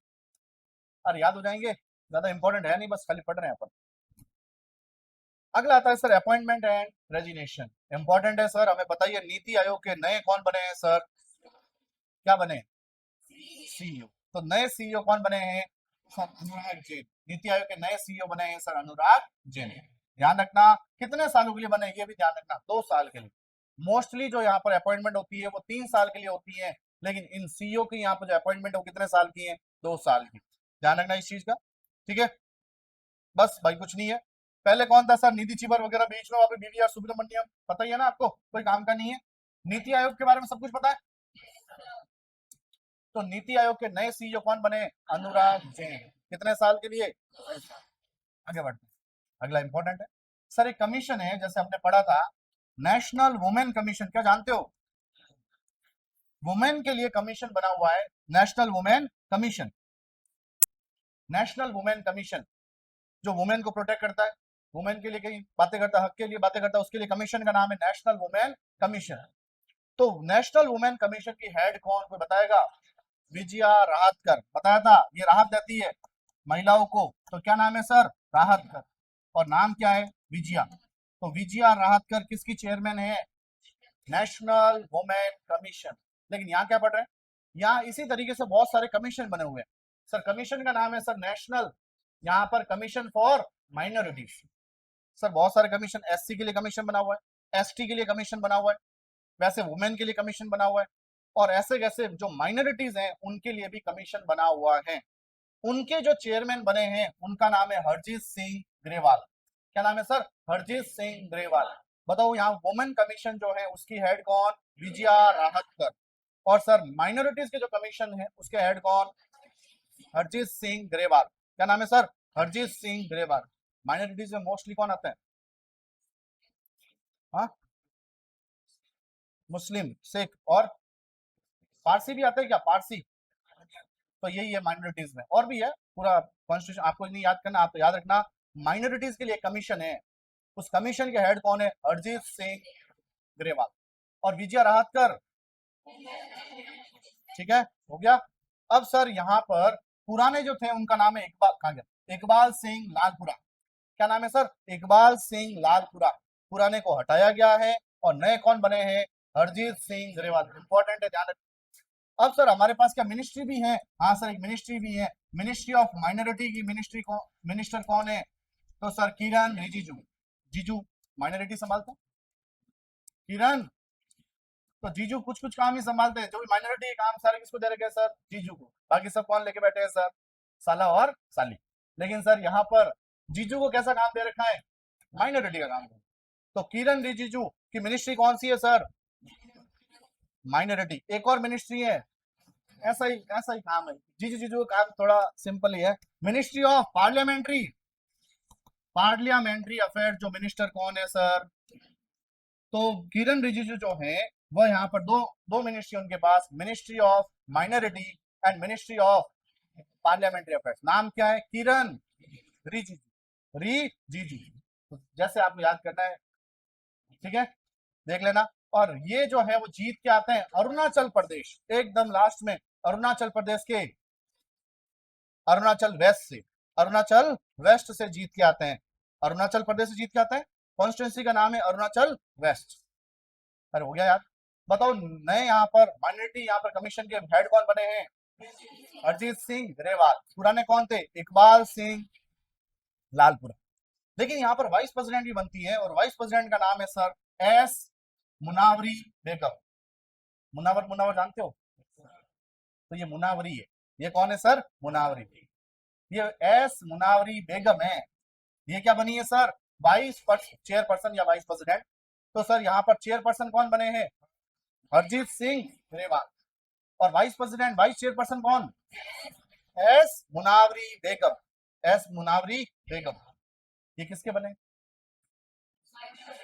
अरे याद हो जाएंगे, ज्यादा इंपॉर्टेंट है नहीं, बस खाली पढ़ रहे हैं अपन। अगला आता है sir appointment and resignation. Important है सर, हमें बताइए नीति आयोग के नए कौन बने हैं सर? क्या बने? सीईओ। तो नए सीईओ कौन बने हैं? सर अनुराग जैन। नीति आयोग के नए सीईओ बने हैं सर अनुराग जैन। ध्यान रखना कितने सालों के लिए बने, ये भी ध्यान रखना, 2 साल के लिए। मोस्टली जो यहाँ पर अपॉइंटमेंट होती है वो 3 साल के लिए होती है, लेकिन इन सीईओ की यहाँ पर जो अपॉइंटमेंट है वो कितने साल की है? 2 साल की। ध्यान रखना इस चीज का, ठीक है। बस भाई कुछ नहीं है। पहले कौन था सर? निधि चिबर वगैरह, बीच में वहां पे BVR सुब्रमण्यम, पता ही है ना आपको, कोई काम का नहीं है। नीति आयोग के बारे में सब कुछ पता है। तो नीति आयोग के नए सीईओ कौन बने? अनुराग जैन। कितने साल के लिए? आगे बढ़ते हैं। अगला इंपॉर्टेंट है सर, एक कमीशन है जैसे हमने पढ़ा था, नेशनल वुमेन कमीशन। क्या जानते हो? वुमेन के लिए कमीशन बना हुआ है, national women commission. National women commission जो वुमेन को प्रोटेक्ट करता है, वुमेन के लिए कई बातें करता है, हक के लिए बातें करता है, उसके लिए कमीशन का नाम है नेशनल वुमेन कमीशन। तो नेशनल वुमेन कमीशन की हेड कौन, कोई बताएगा? विजया राहतकर। बताया था, ये राहत देती है महिलाओं को। तो क्या नाम है सर? राहतकर। और नाम क्या है? विजया। तो विजया राहतकर किसकी चेयरमैन है? National women commission. लेकिन यहाँ क्या पढ़ रहे हैं? यहाँ इसी तरीके से बहुत सारे कमीशन बने हुए हैं सर। कमीशन का नाम है सर नेशनल, यहाँ पर कमीशन फॉर माइनॉरिटीज। सर बहुत सारे कमीशन, SC के लिए कमीशन बना हुआ है, ST के लिए कमीशन बना हुआ है, वैसे वुमेन के लिए कमीशन बना हुआ है, और ऐसे कैसे जो माइनॉरिटीज हैं उनके लिए भी कमीशन बना हुआ है। उनके जो चेयरमैन बने हैं उनका नाम है हरजीत सिंह ग्रेवाल। क्या नाम है सर? हरजीत सिंह ग्रेवाल। बताओ यहाँ वुमेन कमीशन जो है उसकी हेड कौन? विजया राहतकर। और सर माइनॉरिटीज के जो कमीशन है उसके हेड कौन? हरजीत सिंह ग्रेवाल। क्या नाम है सर? हरजीत सिंह ग्रेवाल। माइनॉरिटीज में मोस्टली कौन आता है? हाँ, मुस्लिम, सिख और पारसी भी आता है क्या? पारसी, तो यही है माइनॉरिटीज में। और भी है, पूरा कॉन्स्टिट्यूशन आपको नहीं याद करना, आप तो याद रखना माइनॉरिटीज के लिए कमीशन है, उस कमीशन के हेड कौन है? हरजीत सिंह ग्रेवाल और विजय राहतकर। ठीक है, हो गया। अब सर यहाँ पर पुराने जो थे उनका नाम है इकबाल, कहाँ गया? इकबाल सिंह लालपुरा। क्या नाम है सर? इकबाल सिंह लालपुरा। पुराने को हटाया गया है और नए कौन बने हैं? हरजीत सिंह ग्रेवाल। इंपॉर्टेंट है, ध्यान रखना। अब सर हमारे पास क्या मिनिस्ट्री भी है? हाँ सर, एक मिनिस्ट्री भी है, मिनिस्ट्री ऑफ माइनॉरिटी की मिनिस्ट्री को मिनिस्टर कौन है? तो सर किरण रिजिजू। जीजू माइनॉरिटी संभालते हैं, किरण। तो जीजू कुछ कुछ काम ही संभालते हैं, जो भी माइनॉरिटी के काम सारे किसको दे रखे हैं सर? जीजू को। बाकी सब कौन लेके बैठे हैं सर? साला और साली। लेकिन सर यहाँ पर जीजू को कैसा काम दे रखा है? माइनॉरिटी का काम। तो किरण रिजिजू की मिनिस्ट्री कौन सी है सर? माइनॉरिटी। एक और मिनिस्ट्री है, ऐसा ही काम है। जीजू जीजू का काम थोड़ा सिंपल ही है। मिनिस्ट्री ऑफ पार्लियामेंट्री अफेयर, जो मिनिस्टर कौन है सर? तो किरण रिजिजू जो है वह यहाँ पर दो दो मिनिस्ट्री उनके पास, Ministry of Minority and Ministry of Parliamentary Affairs. नाम क्या है? किरण रिजिजू। रिजिजू, तो जैसे आपको याद करना है, ठीक है, देख लेना। और ये जो है वो जीत के आते हैं अरुणाचल प्रदेश, एकदम लास्ट में, अरुणाचल प्रदेश के अरुणाचल वेस्ट से, अरुणाचल वेस्ट से जीत के आते हैं, अरुणाचल प्रदेश से जीत के आते हैं। कॉन्स्टिट्यूंसी का नाम है अरुणाचल वेस्ट। अरे हो गया यार। बताओ नए यहाँ पर माइनॉरिटी यहाँ पर कमीशन के हेड कौन बने हैं? अरिजीत सिंह ग्रेवाल। पुराने कौन थे? इकबाल सिंह लालपुरा। लेकिन यहाँ पर वाइस प्रेसिडेंट भी बनती है और वाइस प्रेसिडेंट का नाम है सर एस मुनावरी बेगम। मुनावर, मुनावर जानते हो? तो ये मुनावरी है। ये कौन है सर? मुनावरी। ये एस मुनावरी बेगम है। ये क्या बनी है सर? वाइस चेयरपर्सन या वाइस प्रेसिडेंट। तो सर यहाँ पर चेयरपर्सन कौन बने हैं? हरजीत सिंह ग्रेवाल। और वाइस प्रेसिडेंट, वाइस चेयरपर्सन कौन? एस मुनावरी बेगम। एस मुनावरी बेगम। ये किसके बने?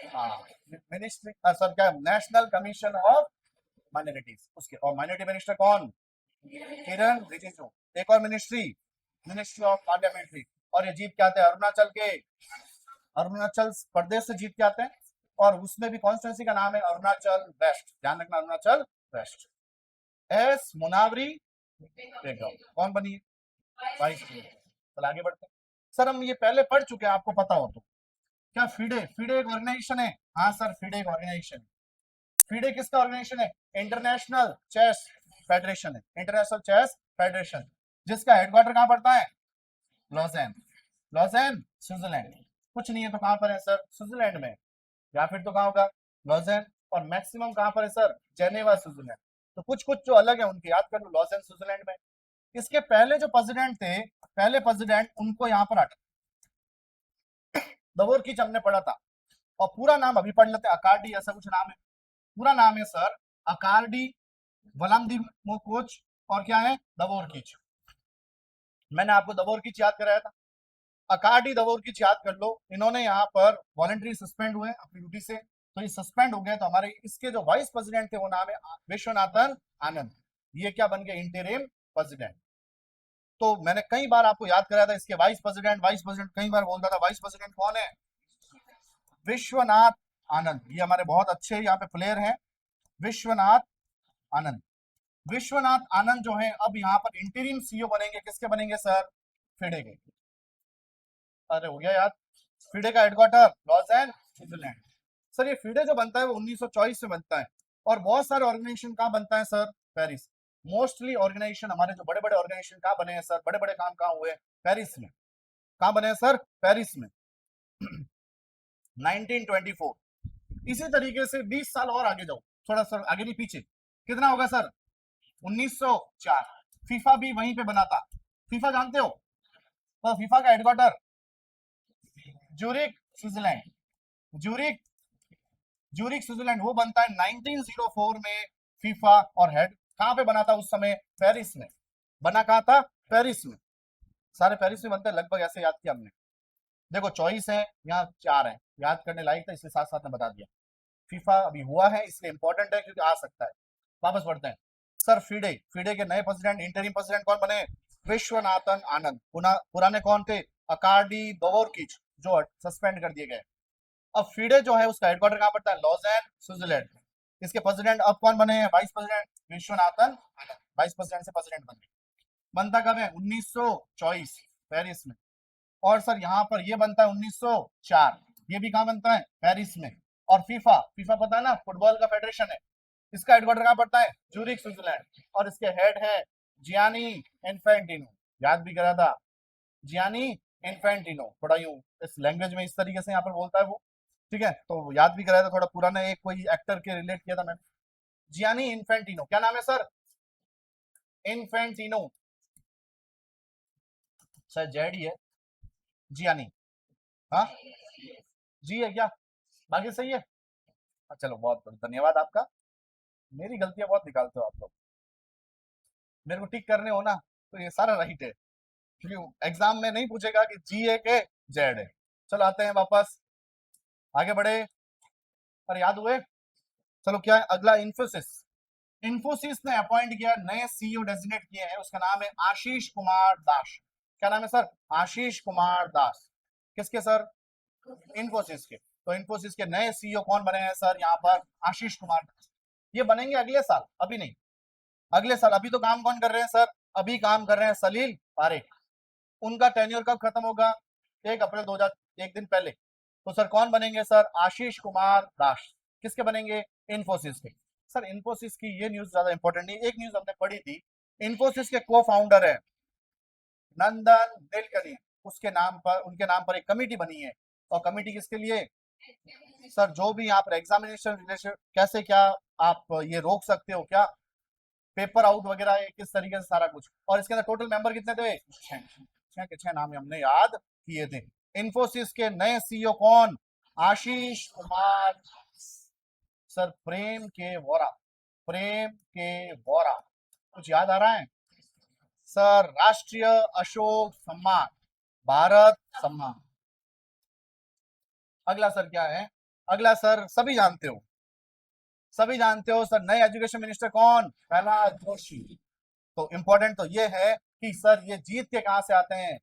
हाँ, मिनिस्ट्री, सर क्या, नेशनल कमीशन ऑफ माइनॉरिटीज उसके। और माइनॉरिटी मिनिस्टर कौन? किरण रिजिजू। एक और मिनिस्ट्री, मिनिस्ट्री ऑफ पार्लियामेंट्री। और ये जीत के आते हैं अरुणाचल के, अरुणाचल प्रदेश से जीत के आते हैं। और उसमें भी कॉन्स्टिट्यूंसी का नाम है अरुणाचल वेस्ट, ध्यान रखना, अरुणाचल वेस्ट। एस मुनावरी बेगम कौन बनी है? Vice president. चल आगे बढ़ते हैं। सर हम ये पहले पढ़ चुके हैं, आपको पता हो तो। क्या फिडे? फिडे एक ऑर्गेनाइजेशन है। हाँ सर, फिडे एक ऑर्गेनाइजेशन है। फिडे किसका ऑर्गेनाइजेशन है? इंटरनेशनल चेस फेडरेशन है, इंटरनेशनल चेस फेडरेशन, जिसका हेडक्वार्टर कहाँ पड़ता है? लॉजेन। Lausanne Switzerland. कुछ नहीं है तो कहाँ पर है सर? स्विट्जरलैंड में। या फिर तो कहाँ होगा? लॉजेन। और मैक्सिमम कहाँ पर है सर? Geneva Switzerland. तो कुछ कुछ जो अलग है उनके याद कर लो, लॉजेन स्विट्जरलैंड में। इसके पहले जो प्रेसिडेंट थे, पहले प्रेसिडेंट, उनको यहाँ पर हटा, दवोर की हमने पढ़ा था। और पूरा नाम अभी पढ़ लेते हैं, अकार्डी ऐसा कुछ नाम है। पूरा नाम है सर अकार्डी वलादिमीरोविच, और क्या है? दवोरकिच। मैंने आपको दवोरकिच याद कराया था, अकार्डी दवोरकिच याद कर लो। इन्होंने यहाँ पर वॉलंटरी सस्पेंड हुए अपनी ड्यूटी से, तो ये सस्पेंड हो गए। तो हमारे इसके जो वाइस प्रेसिडेंट थे वो नाम है विश्वनाथन आनंद। ये क्या बन गए? Interim president. तो मैंने कई बार आपको याद कराया था इसके वाइस प्रेसिडेंट कई बार बोलता था। वाइस प्रेसिडेंट कौन है? विश्वनाथ आनंद। ये हमारे बहुत अच्छे यहाँ पे प्लेयर हैं, विश्वनाथ आनंद। विश्वनाथ आनंद जो है अब यहाँ पर इंटरिम सीईओ बनेंगे। किसके बनेंगे सर? फिडे के। अरे हो गया याद। फिडे का हेडक्वार्टर लॉजेन स्विट्जरलैंड। सर ये फिडे जो बनता है वो 1924 में बनता है। और बहुत सारे ऑर्गेनाइजेशन कहाँ बनता है सर? पेरिस। मोस्टली ऑर्गेनाइजेशन, हमारे जो बड़े बड़े ऑर्गेनाइजेशन कहाँ बने हैं सर? बड़े बड़े काम कहाँ हुए? पेरिस में। कहाँ बने हैं सर? पेरिस में। 1924। इसी तरीके से 20 साल और आगे जाओ, थोड़ा सर आगे नहीं पीछे, कितना होगा सर? 1904। फीफा भी वहीं पे बना था। फीफा जानते हो? तो फीफा का headquarter Zurich Switzerland. Zurich, Zurich Switzerland वो बनता है 1904 में फीफा। और हेड कहां पे बना था उस समय? पेरिस में। बना कहां था? पेरिस में। सारे पेरिस में बनते हैं लगभग, ऐसे याद किया हमने। देखो चॉइस है यहाँ 4 है, याद करने लायक था इसलिए साथ साथ में बता दिया। फीफा अभी हुआ है इसलिए इंपॉर्टेंट है क्योंकि आ सकता है। वापस बढ़ते हैं सर। फीडे, फीडे के नए प्रेसिडेंट, इंटरिम प्रेसिडेंट कौन बने? विश्वनाथन आनंद। पुराने कौन थे? अकार्डी दोवोरकिच, जो सस्पेंड कर दिए गए। अब फीडे जो है उसका हेडक्वार्टर कहाँ पड़ता है? Lausanne, Switzerland. इसके प्रेसिडेंट अब कौन बने हैं? Vice president Viswanathan Anand. Vice president से प्रेसिडेंट बने। बनता कब है? 1924 पेरिस में। और सर यहाँ पर ये बनता है 1904, ये भी कहाँ बनता है? पेरिस में। और फीफा, फीफा पता है ना, फुटबॉल का फेडरेशन है, इसका हेडक्वार्टर कहाँ पड़ता है? Zurich, Switzerland. और इसके हेड है जियानी इन्फेंटिनो। याद भी करा था, जियानी इन्फेंटिनो। थोड़ा यूं इस लैंग्वेज में इस तरीके से यहाँ पर बोलता है वो, ठीक है, तो याद भी कराया था। थोड़ा पुराना एक कोई एक्टर के रिलेट किया था मैंने। जियानी इन्फेंटिनो, क्या नाम है सर? इन्फेंटिनो, सर जेड ही है, जियानी। हाँ जी है क्या? बाकी सही है? चलो बहुत बहुत धन्यवाद आपका। मेरी गलतियां बहुत निकालते हो आप लोग, मेरे को ठीक करने हो ना, तो ये सारा राइट है, क्योंकि एग्जाम में नहीं पूछेगा कि जी है के जेड है। चलो आते हैं वापस, आगे बढ़े। पर याद हुए? चलो क्या है अगला? इन्फोसिस। इन्फोसिस ने अपॉइंट किया, नए सीईओ डेजिग्नेट किए हैं, उसका नाम है आशीष कुमार दास। क्या नाम है सर? आशीष कुमार दास। किसके सर? इन्फोसिस के। तो इन्फोसिस के नए सीईओ कौन बने हैं सर? यहाँ पर आशीष कुमार दास। ये बनेंगे अगले साल, अभी नहीं, अगले साल। अभी तो काम कौन कर रहे हैं सर? अभी काम कर रहे हैं सलील पारेख। उनका टेन्योर कब खत्म होगा? 1 अप्रैल 2000, एक दिन पहले। तो सर कौन बनेंगे सर? आशीष कुमार दास। किसके बनेंगे? इन्फोसिस के। सर इन्फोसिस की ये न्यूज ज्यादा इंपॉर्टेंट नहीं, एक न्यूज हमने पढ़ी थी। इन्फोसिस के को फाउंडर है नंदन नीलकनी, उसके नाम पर, उनके नाम पर एक कमेटी बनी है। और कमेटी किसके लिए? सर जो भी यहाँ पर एग्जामिनेशन रिलेटेड, कैसे क्या आप ये रोक सकते हो, क्या पेपर आउट वगैरह, किस तरीके से सारा कुछ। और इसके अंदर टोटल मेंबर कितने थे? 6 नाम हमने याद किए थे। इन्फोसिस के नए सीईओ कौन? आशीष कुमार। सर प्रेम के वोरा, प्रेम के वोरा, कुछ याद आ रहा है? सर राष्ट्रीय अशोक सम्मान, भारत सम्मान। अगला सर क्या है? अगला सर सभी जानते हो, सभी जानते हो सर, नए एजुकेशन मिनिस्टर कौन? प्रहलाद जोशी। तो इंपॉर्टेंट तो ये है कि सर ये जीत के कहां से आते हैं?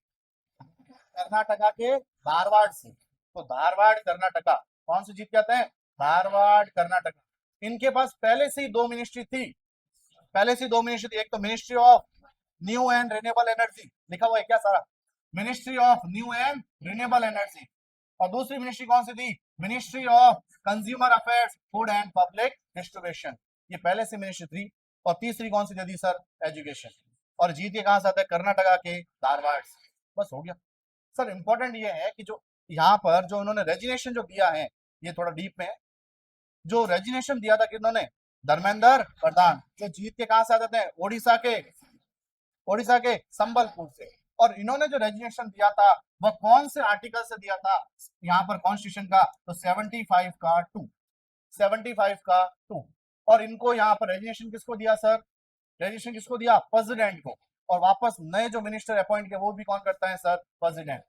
कर्नाटका के धारवाड़ से। तो धारवाड़ कर्नाटका, कौन से जीत के आते हैं? धारवाड़ कर्नाटका। इनके पास पहले से ही 2 मिनिस्ट्री थी, पहले से 2 मिनिस्ट्री थी। एक तो ministry of new and renewable energy, लिखा हुआ है क्या सारा? Ministry of new and renewable energy. और दूसरी मिनिस्ट्री कौन सी थी? Ministry of consumer affairs, food and public distribution. ये पहले से मिनिस्ट्री थी। और तीसरी कौन सी दे दी सर? एजुकेशन। और जीत के कहां से आता है? कर्नाटका के धारवाड़ से। बस हो गया। सर इंपॉर्टेंट ये है कि जो यहाँ पर जो उन्होंने रेजिग्नेशन जो दिया है, ये थोड़ा डीप में है। जो रेजिग्नेशन दिया था किन्होंने? धर्मेंद्र प्रधान, जो जीत के कहां से आते थे? ओडिशा के संबलपुर से। और इन्होंने जो रेजिग्नेशन दिया था वह कौन से आर्टिकल से दिया था यहाँ पर कॉन्स्टिट्यूशन का? तो 75 का 2, 75 का 2। और इनको यहाँ पर रेजिग्नेशन किसको दिया सर? रेजिग्नेशन किसको दिया? प्रेसिडेंट को। और वापस नए जो मिनिस्टर अपॉइंट किए वो भी कौन करता है सर? प्रेसिडेंट।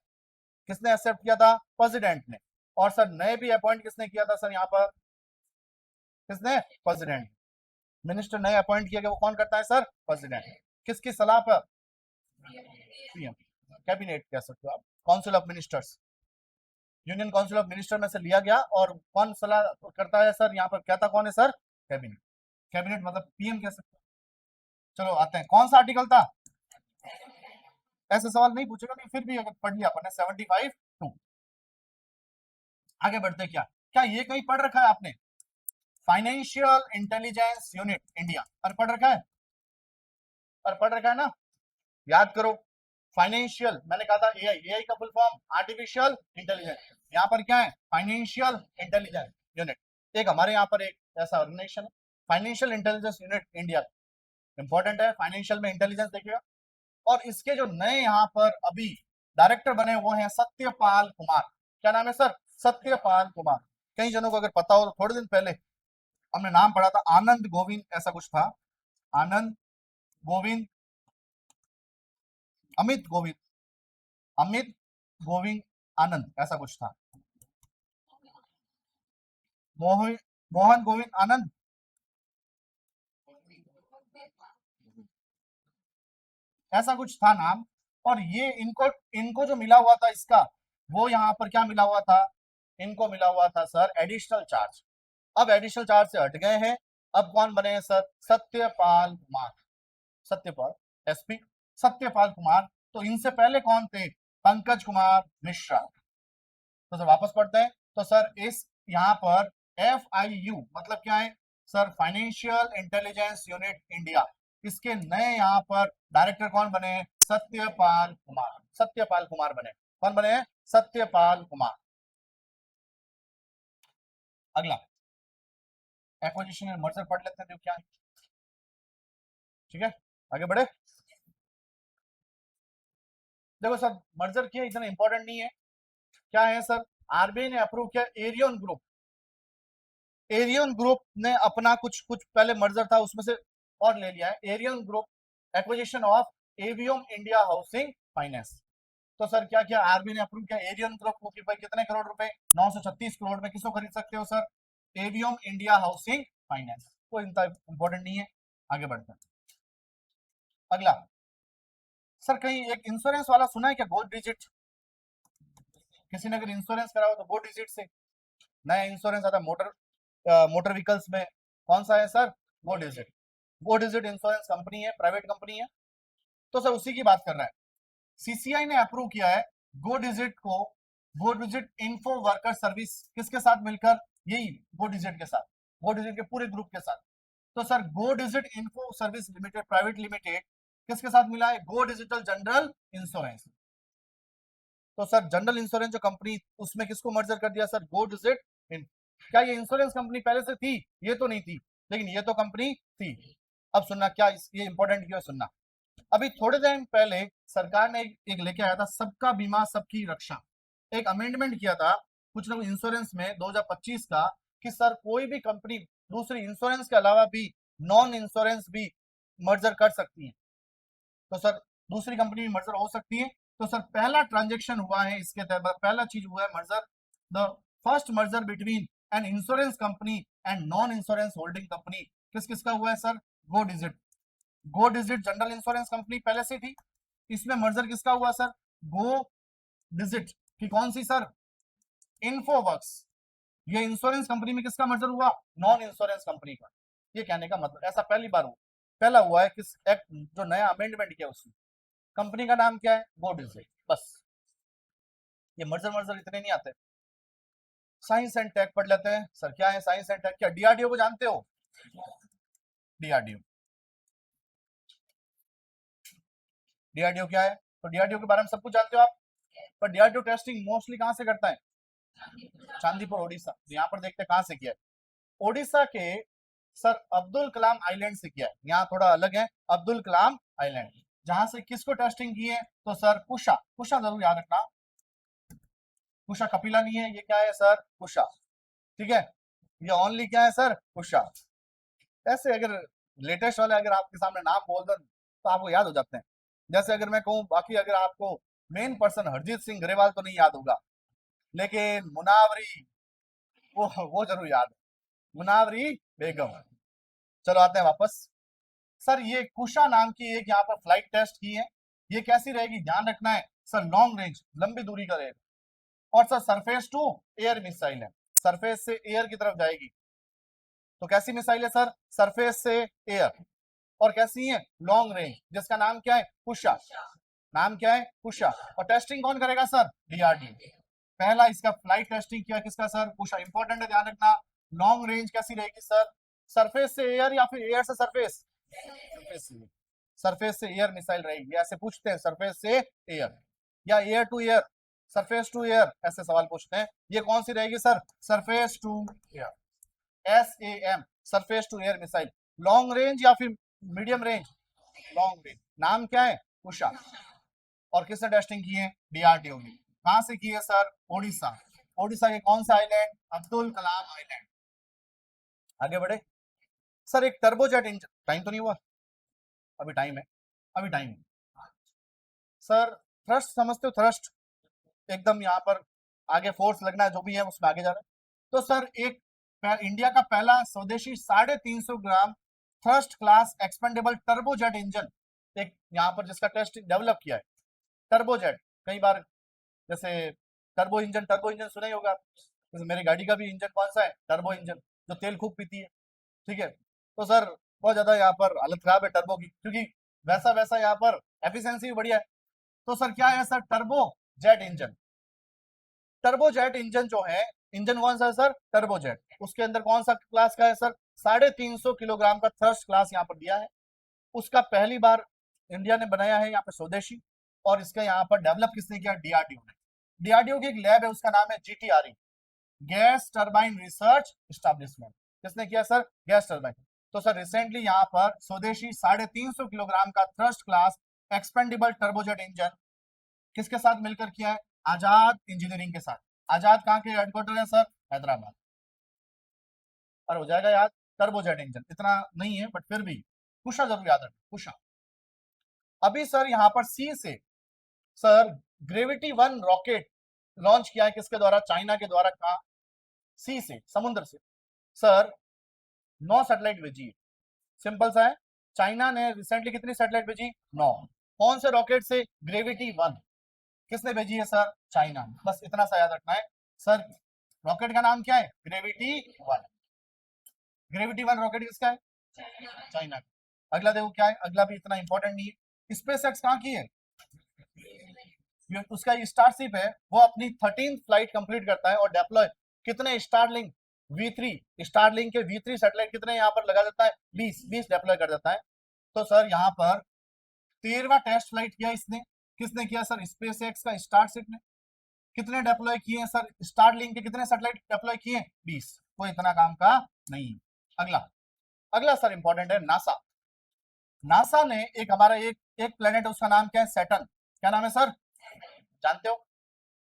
किसने एक्सेप्ट किया था? प्रेसिडेंट ने। और सर नए भी अपॉइंट किसने किया था सर? यहाँ पर किसने? प्रेसिडेंट। मिनिस्टर नए अपॉइंट किया गया वो कौन करता है सर? प्रेसिडेंट। किसकी सलाह पर? पीएम, कैबिनेट कह सकते हो आप, council of ministers, union council of minister में से लिया गया। और कौन सलाह करता है सर? यहाँ पर कहता कौन है सर? कैबिनेट। कैबिनेट मतलब पीएम कह सकते हो। चलो आते हैं, कौन सा आर्टिकल था? ऐसे सवाल नहीं पूछेगा लेकिन फिर भी अगर पढ़ लिया अपन ने 75 2। आगे बढ़ते क्या, क्या ये कहीं पढ़ रखा है आपने? फाइनेंशियल इंटेलिजेंस यूनिट इंडिया, और पढ़ रखा है? और पढ़ रखा है ना? याद करो, फाइनेंशियल, मैंने कहा था एआई, एआई का फुल फॉर्म आर्टिफिशियल इंटेलिजेंस। यहाँ पर क्या है? Financial intelligence unit. एक हमारे यहाँ पर एक ऐसा ऑर्गेनाइजेशन है, financial intelligence unit India. Important है, फाइनेंशियल में इंटेलिजेंस देखिएगा। और इसके जो नए यहाँ पर अभी डायरेक्टर बने वो हैं सत्यपाल कुमार। क्या नाम है सर? सत्यपाल कुमार। कई जनों को अगर पता हो तो थोड़े दिन पहले हमने नाम पढ़ा था आनंद गोविंद, ऐसा कुछ था, आनंद गोविंद, अमित गोविंद, अमित गोविंद आनंद, ऐसा कुछ था, मोहन गोविंद आनंद, ऐसा कुछ था नाम। और ये इनको इनको जो मिला हुआ था इसका, वो यहाँ पर क्या मिला हुआ था, इनको मिला हुआ था सर एडिशनल चार्ज। अब एडिशनल चार्ज से हट गए हैं, अब कौन बने हैं सर, सत्यपाल कुमार, सत्यपाल एसपी सत्यपाल कुमार। तो इनसे पहले कौन थे, पंकज कुमार मिश्रा। तो सर वापस पढ़ते हैं, तो सर इस यहाँ पर FIU मतलब क्या है sir, financial intelligence unit India, इसके नए यहाँ पर डायरेक्टर कौन बने हैं, सत्यपाल कुमार, सत्यपाल कुमार बने। कौन बने हैं, सत्यपाल कुमार। अगला एक्विजिशन एंड मर्जर पढ़ लेते हैं, क्या है, ठीक है, आगे बढ़े। देखो सर मर्जर किया, इतना इंपॉर्टेंट नहीं है, क्या है सर, आरबीआई ने अप्रूव किया एरियन ग्रुप। एरियन ग्रुप ने अपना कुछ कुछ पहले मर्जर था उसमें से और ले लिया है, एरियन group acquisition of Aviom India housing finance. तो सर क्या किया, आरबीआई ने अप्रूव किया एरियन ग्रुप को कि भाई कितने करोड़ रुपए, 936 करोड़ में किसको खरीद सकते हो sir, avium India housing finance. कोई इंपॉर्टेंट नहीं है, आगे बढ़ते हैं। अगला सर, कहीं एक इंश्योरेंस वाला सुना है क्या, गोल्ड डिजिट, किसी ने अगर इंश्योरेंस कराओ तो गोल्ड डिजिट से नया इंश्योरेंस आता है मोटर व्हीकल्स में, कौन सा है सर, गो डिजिट। गो डिजिट इंश्योरेंस कंपनी है, प्राइवेट कंपनी है। तो सर उसी की बात कर रहा है, सीसीआई ने अप्रूव किया है गो डिजिट को, गो डिजिट इन्फो वर्कर सर्विस, किसके साथ मिलकर, यही गो डिजिट के साथ, गो डिजिट के पूरे ग्रुप के साथ। तो sir Go Digit Info Service Limited Private Limited किसके साथ मिला है, गो डिजिटल जनरल इंश्योरेंस। तो सर जनरल इंश्योरेंस जो कंपनी, उसमें किसको मर्जर कर दिया सर, गो डिजिट। क्या ये इंश्योरेंस कंपनी पहले से थी, ये तो नहीं थी, लेकिन ये तो कंपनी थी। अब सुनना क्या ये इंपॉर्टेंट क्यों है सुनना। अभी थोड़े दिन पहले सरकार ने एक लेके आया था सबका बीमा सबकी रक्षा, एक अमेंडमेंट किया था कुछ ना कुछ इंश्योरेंस में 2025 का, कि सर कोई भी कंपनी दूसरी इंश्योरेंस के अलावा भी नॉन इंश्योरेंस भी मर्जर कर सकती है। तो सर दूसरी कंपनी भी मर्जर हो सकती है। तो सर पहला ट्रांजेक्शन हुआ है इसके तहत, पहला चीज हुआ है merger, the first merger between an insurance company and non insurance holding company, किस किसका हुआ है सर, गो डिजिट। गो डिजिट जनरल इंश्योरेंस कंपनी पहले से थी, इसमें मर्जर किसका हुआ सर, गो डिजिट की कौन सी सर, इन्फोवर्क्स, ये इंश्योरेंस कंपनी में किसका मर्जर हुआ, नॉन इंश्योरेंस कंपनी का। ये कहने का मतलब ऐसा पहली बार हुआ, पहला हुआ है किस एक्ट जो नया अमेंडमेंट किया उसमें। कंपनी का नाम क्या है, गो डिजिट, बस। ये मर्जर मर्जर इतने नहीं आते। साइंस एंड टेक पढ़ लेते हैं सर, क्या है साइंस एंड टेक, क्या डीआरडीओ को जानते हो, डीआरडीओ, डीआरडीओ क्या है, तो डीआरडीओ के बारे में सब कुछ जानते हो आप, पर डीआरडीओ टेस्टिंग मोस्टली कहां से करता है, चांदीपुर ओडिशा। यहाँ पर देखते हैं कहां से किया है, ओडिशा के सर अब्दुल कलाम आइलैंड से किया है, यहाँ थोड़ा अलग है, अब्दुल कलाम आइलैंड, जहां से किसको टेस्टिंग की है, तो सर कुशा, कुशा जरूर याद रखना, कुशा कपिला नहीं है, ये क्या है सर, कुशा, ठीक है, ये ओनली क्या है सर, कुशा। ऐसे अगर लेटेस्ट वाले अगर आपके सामने नाम बोल दो तो आपको याद हो जाते हैं, जैसे अगर मैं कहूँ, बाकी अगर आपको मेन पर्सन हरजीत सिंह ग्रेवाल तो नहीं याद होगा, लेकिन मुनावरी वो जरूर याद है, मुनावरी बेगम। चलो आते हैं वापस। सर ये कुशा नाम की एक यहाँ पर फ्लाइट टेस्ट की है, ये कैसी रहेगी ध्यान रखना है सर, लॉन्ग रेंज लंबी दूरी का रहेगा, और sir surface to air missile है, सरफेस से एयर की तरफ जाएगी। तो कैसी मिसाइल है सर, सरफेस से एयर, और कैसी है, लॉन्ग रेंज, जिसका नाम क्या है, कुशा, नाम क्या है, कुशा। और टेस्टिंग कौन करेगा सर, डीआरडीओ। पहला इसका फ्लाइट टेस्टिंग किया किसका सर, कुशा, इंपॉर्टेंट है ध्यान रखना। लॉन्ग रेंज कैसी रहेगी सर, सरफेस से एयर या फिर एयर से सरफेस, सरफेस से, सरफेस से एयर मिसाइल रहेगी, ऐसे पूछते हैं, सरफेस से एयर या air to air, surface to air, ऐसे सवाल पूछते हैं। ये कौन सी रहेगी sir, surface to air, SAM, surface to air missile. Long range या फिर मीडियम रेंज, लॉन्ग रेंज, नाम क्या है, उषा। और किसने टेस्टिंग की है, डीआरडीओ ने। कहां से की है सर, ओडिशा, ओडिशा के कौन सा आइलैंड, अब्दुल कलाम आइलैंड। आगे बढ़े सर, एक टर्बोजेट इंजन, टाइम तो नहीं हुआ, अभी टाइम है, अभी टाइम है सर। थ्रस्ट समझते हो? थ्रस्ट एकदम यहाँ पर आगे फोर्स लगना है, जो भी है उसमें आगे जा रहा है। तो सर एक इंडिया का पहला स्वदेशी 350 gram thrust class expendable turbojet engine एक यहाँ पर जिसका टेस्ट डेवलप किया है। टर्बोजेट कई बार जैसे टर्बो इंजन सुना ही होगा। जैसे मेरी गाड़ी का भी इंजन कौन सा है? टर्बो इंजन, जो तेल खूब पीती है। ठीक है, तो सर बहुत ज्यादा यहाँ पर हालत खराब है टर्बो की, क्योंकि वैसा वैसा यहाँ पर एफिशिएंसी भी बढ़िया है। तो सर क्या है sir? Turbo jet engine. Turbojet engine जो है, इंजन कौन सा है सर? टर्बोजेट। उसके अंदर कौन सा क्लास का है सर? 350 किलोग्राम का थ्रस्ट क्लास यहाँ पर दिया है। उसका पहली बार इंडिया ने बनाया है यहाँ पे स्वदेशी, और इसका यहाँ पर डेवलप किसने किया? डीआरडीओ ने। डीआरडीओ की एक लैब है, उसका नाम है GTRE, gas turbine research establishment. किसने किया सर? Gas turbine. तो सर रिसेंटली यहाँ पर स्वदेशी 350 किलोग्राम का thrust class expendable turbojet engine किसके साथ मिलकर किया है? आजाद इंजीनियरिंग के साथ। आजाद कहाँ के हेडक्वार्टर है सर? हैदराबाद। और हो जाएगा याद, टर्बोजेट इंजन इतना नहीं है बट फिर भी कुशा जरूर याद रखना, कुशा। अभी सर यहाँ पर सी से सर ग्रेविटी 1 रॉकेट लॉन्च किया है, किसके द्वारा? चाइना के द्वारा। कहा? सी से, समुद्र से। सर 9 सैटेलाइट भेजी है, सिंपल सा है। चाइना ने रिसेंटली कितनी सैटेलाइट भेजी? 9। कौन से रॉकेट से? ग्रेविटी 1। किसने भेजी है सर? चाइना। बस इतना सा याद रखना है सर। रॉकेट का नाम क्या है? ग्रेविटी 1। ग्रेविटी 1 रॉकेट किसका है? चाइना का। अगला देखो क्या है, अगला भी इतना इंपॉर्टेंट नहीं है। स्पेस एक्स कहाँ की है? उसका स्टारशिप है, वो अपनी 13th फ्लाइट कंप्लीट करता है और डेप्लॉय कितने? स्टारलिंक V3, स्टारलिंक के V3 सैटेलाइट कितने यहाँ पर लगा देता है? 20 डेप्लॉय कर देता है। तो सर यहाँ पर 13वां टेस्ट फ्लाइट किया इसने। किसने किया सर? स्पेस एक्स का स्टारशिप ने। कितने डेप्लॉय किए हैं सर? स्टारलिंक के कितने सैटेलाइट डेप्लॉय किए? 20। कोई इतना काम का नहीं। अगला, अगला सर इंपॉर्टेंट है नासा। नासा ने एक हमारा एक प्लेनेट, उसका नाम क्या है? सैटर्न। क्या नाम है सर? जानते हो?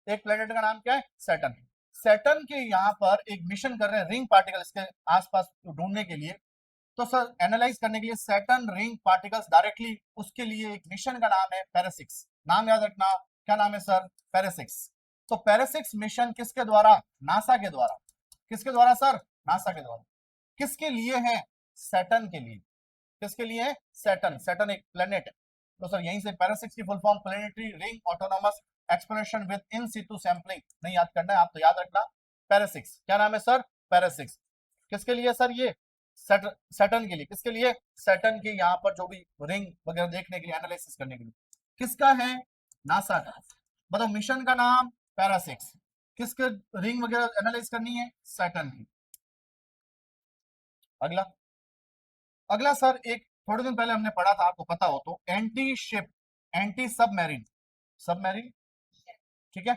एक प्लेनेट का नाम क्या है? सैटर्न। सैटर्न के यहाँ पर एक मिशन कर रहे हैं रिंग पार्टिकल इसके आसपास ढूंढने के लिए। तो सर एनालाइज करने के लिए सैटर्न रिंग पार्टिकल्स डायरेक्टली, उसके लिए एक मिशन का नाम है पेरिसिक्स। नाम याद रखना, क्या नाम है सर? पेरिसिक्स। तो पेरिसिक्स मिशन किसके द्वारा? नासा के द्वारा। किसके द्वारा सर? नासा के द्वारा। किसके लिए है? सैटर्न के लिए। किसके लिए है? सैटर्न। सैटर्न एक प्लेनेट है। तो सर यहीं से पेरिसिक्स की full form planetary ring autonomous exploration with in Situ sampling. नहीं याद करना है, आप तो याद रखना पेरिसिक्स। क्या नाम है सर? पेरिसिक्स। किसके लिए सर? ये सैटर्न के लिए। किसके लिए? सैटर्न के यहाँ पर जो भी रिंग वगैरह देखने के लिए, एनालिसिस करने के लिए। किसका है? नासा का। बताओ, मिशन का नाम पैरासिक्स, किसके रिंग वगैरह एनालाइज करनी है? सैटर्न की। अगला, अगला सर एक थोड़े दिन पहले हमने पढ़ा था, आपको पता हो तो, anti ship, anti submarine, submarine, ठीक है,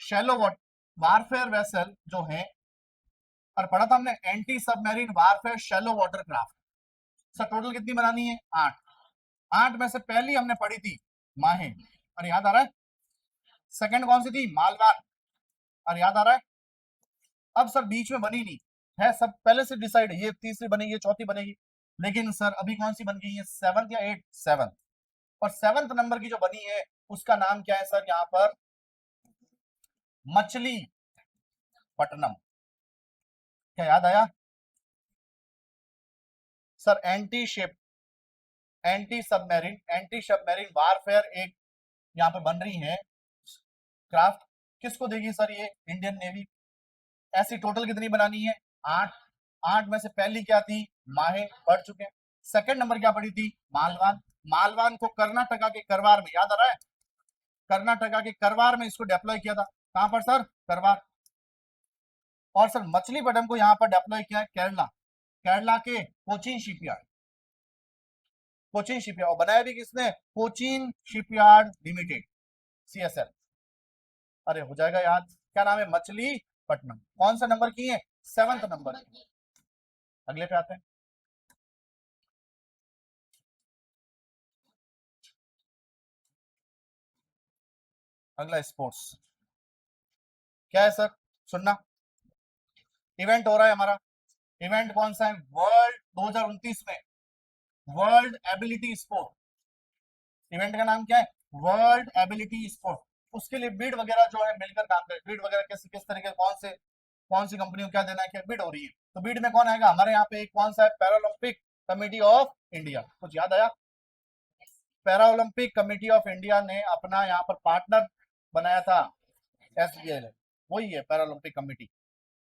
शैलो वारफेयर वेसल जो है, और पढ़ा था हमने anti submarine warfare shallow water craft. Sir total कितनी बनानी है? 8। 8 में से पहली हमने पढ़ी थी माहे, और याद आ रहा है? सेकंड कौन सी थी? मालवान, और याद आ रहा है? अब सर बीच में बनी नहीं है, सब पहले से डिसाइड है, ये तीसरी बनेगी, ये चौथी बनेगी। लेकिन सर अभी कौन सी बन गई है? 7th या 8th? 7th। और 7th नंबर की जो बनी है उसका नाम क्या है सर? यहाँ पर मछली पट्टनम। क्या याद आया sir? Anti ship, anti submarine warfare एक यहाँ पे बन रही है क्राफ्ट। किसको देगी सर? ये इंडियन नेवी। ऐसी टोटल कितनी बनानी है? 8। 8 में से पहली क्या थी? माहे, पढ़ चुके हैं। सेकंड नंबर क्या पड़ी थी? मालवान। मालवान को कर्नाटका के करवार में, याद आ रहा है? कर्नाटका के करवार में इसको डेप्लॉय किया था। कहां पर सर? करवार। और सर मछलीपट्टनम को यहाँ पर डेप्लॉय किया है केरला, केरला के कोचीन शिपयार्ड। कोचीन शिपयार्ड, और बनाया भी किसने? Cochin shipyard limited, CSL। अरे हो जाएगा याद, क्या नाम है? मछलीपट्टनम। कौन सा नंबर की है? 7th number. अगले पे आते हैं। अगला स्पोर्ट्स क्या है सर? सुनना, इवेंट हो रहा है हमारा। इवेंट कौन सा है? वर्ल्ड 2029 में वर्ल्ड एबिलिटी स्पोर्ट। इवेंट का नाम क्या है? वर्ल्ड एबिलिटी स्पोर्ट, उसके लिए बिड वगैरह जो है मिलकर काम करे, बिड वगैरह किस किस तरीके कौन सी कंपनी को क्या देना है, क्या बिड हो रही है, तो बिड में कौन आएगा हमारे यहाँ पे, एक कौन सा है, पैरालंपिक कमेटी ऑफ इंडिया, कुछ याद आया? पैरालंपिक कमेटी ऑफ इंडिया ने अपना यहाँ पर पार्टनर बनाया था एसबीआई, वही है Paralympic committee,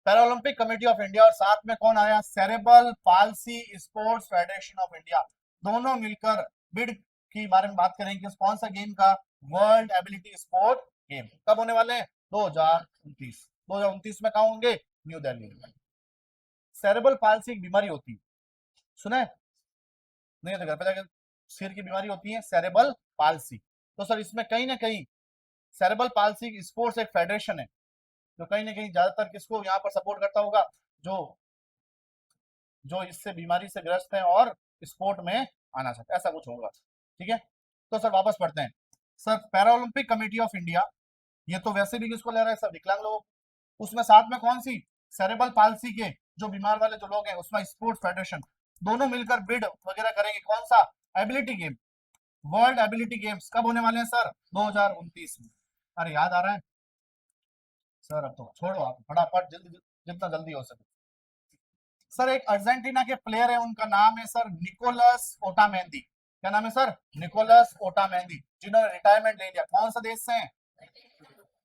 Paralympic committee of India, और साथ में कौन आया, cerebral palsy sports federation of India, दोनों मिलकर बिड की बारे में बात करेंगे, कौन सा गेम का, वर्ल्ड एबिलिटी स्पोर्ट गेम, कब होने वाले हैं, 2029 में कहा होंगे, न्यू दिल्ली में। सेरेबल पाल्सी एक बीमारी होती है, सुना है? नहीं तो घर पे जाकर, सिर की बीमारी होती है सेरेबल पाल्सी, तो सर इसमें कहीं ना कहीं सेरेबल पाल्सी स्पोर्ट्स एक फेडरेशन है, जो कहीं ना कहीं ज्यादातर किसको यहाँ पर सपोर्ट करता होगा, जो जो इससे बीमारी से ग्रस्त है और स्पोर्ट में आना चाहते, ऐसा कुछ होगा, ठीक है। तो सर वापस पढ़ते हैं, sir Paralympic committee of India, ये तो वैसे भी किसको ले रहा है, सब विकलांग लोग, उसमें साथ में कौन सी, सेरेबल पाल्सी के जो बीमार वाले जो लोग हैं, उसमें स्पोर्ट्स फेडरेशन, दोनों मिलकर बिड वगैरह करेंगे, कौन सा, ability game, world ability games कब होने वाले हैं सर, 2029 में। अरे याद आ रहा है सर, अब तो छोड़ो आप, फटाफट जल्दी, जितना जल्दी हो सके। सर एक अर्जेंटीना के प्लेयर है, उनका नाम है सर निकोलस ओटामेंदी, क्या नाम है सर, निकोलस ओटामेंदी, जिन्होंने रिटायरमेंट ले लिया, कौन सा देश से हैं,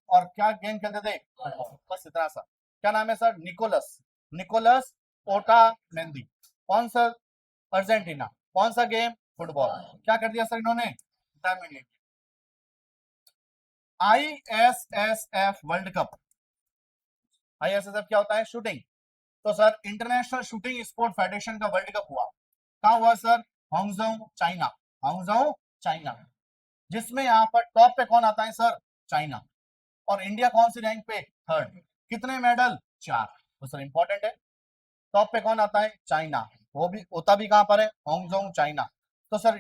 और क्या गेम खेलते थे, बस इतना सा, क्या नाम है सर, निकोलस, निकोलस ओटामेंदी, कौन सा, अर्जेंटीना, कौन सा गेम, फुटबॉल, क्या कर दिया सर इन्होंने, रिटायरमेंट ले लिया। आईएसएसएफ वर्ल्ड कप, आईएसएसएफ क्या होता है, शूटिंग, तो sir international shooting sport federation का वर्ल्ड कप हुआ, कहाँ हुआ sir, Hangzhou China, Hangzhou China, जिसमें यहाँ पर टॉप पे कौन आता है सर, चाइना, और इंडिया कौन सी रैंक पे, थर्ड, कितने मेडल, 4, तो सर इंपॉर्टेंट है, टॉप पे कौन आता है, चाइना, वो भी होता भी कहां पर है, हांगझोउ चाइना, तो सर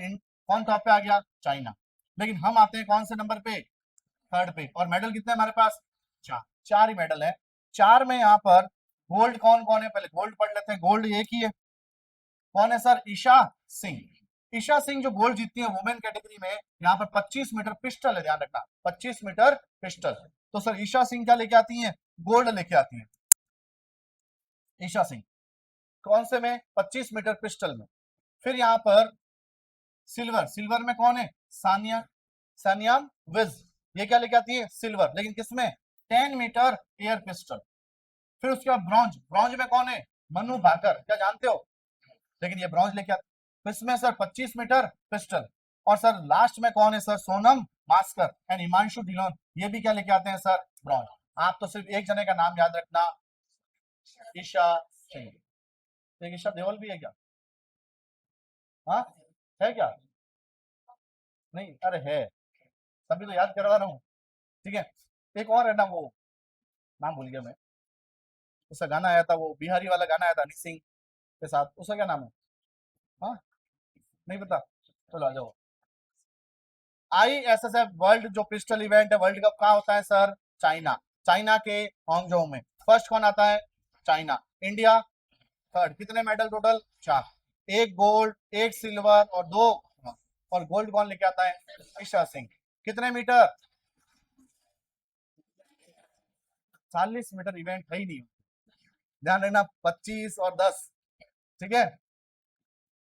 कौन टॉप पे आ गया, चाइना, लेकिन हम आते हैं कौन से नंबर पे, थर्ड पे, और मेडल कितने हमारे पास, 4, 4 ही मेडल है, 4 में यहाँ पर गोल्ड कौन कौन है, पहले गोल्ड पढ़ लेते हैं, गोल्ड एक ही है, कौन है सर, ईशा सिंह, ईशा सिंह जो गोल्ड जीतती है वुमेन कैटेगरी में, यहाँ पर 25 मीटर पिस्टल है, ध्यान रखना 25 मीटर पिस्टल, तो सर ईशा सिंह क्या लेके आती हैं, गोल्ड लेके आती हैं, ईशा सिंह, कौन से में, 25 मीटर पिस्टल में। फिर यहाँ पर सिल्वर, सिल्वर में कौन है, सानिया, सानिया विज, ये क्या लेके आती है, सिल्वर, लेकिन किसमें, 10 मीटर एयर पिस्टल। फिर उसके बाद ब्रॉन्ज, ब्रॉन्ज में कौन है, मनु भाकर, क्या जानते हो, लेकिन ये ब्रॉन्ज लेके आते, तो इसमें सर 25 मीटर पिस्टल, और सर लास्ट में कौन है सर, सोनम मास्कर एंड हिमांशु ढिलोन, ये भी क्या लेके आते हैं सर, ब्रॉन्ज। आप तो सिर्फ एक जने का नाम याद रखना, ईशा सिंह, एक ईशा देओल भी है क्या, हाँ है क्या, नहीं अरे है, तभी तो याद करवा रहा हूँ, ठीक है। एक और है ना, वो नाम भूल गया मैं, उसका गाना आया था, वो बिहारी वाला गाना आया था हनी सिंह के साथ, उसका क्या नाम है, हाँ नहीं पता, चलो आ जाओ। आईएसएसएफ वर्ल्ड जो पिस्टल इवेंट है, वर्ल्ड कप कहाँ होता है सर, चाइना, चाइना के हांगझोउ में, फर्स्ट कौन आता है, चाइना, इंडिया थर्ड, कितने मेडल टोटल, 4, एक गोल्ड, एक सिल्वर और 2, और गोल्ड कौन लेके आता है, ईशा सिंह, कितने मीटर, 40 मीटर इवेंट है ही नहीं, ध्यान रखना 25 और 10, ठीक है,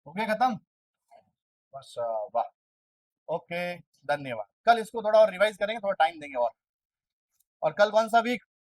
हो गया खत्म, वाह, ओके, धन्यवाद, कल इसको थोड़ा और रिवाइज करेंगे, थोड़ा टाइम देंगे, और कल कौन सा वीक,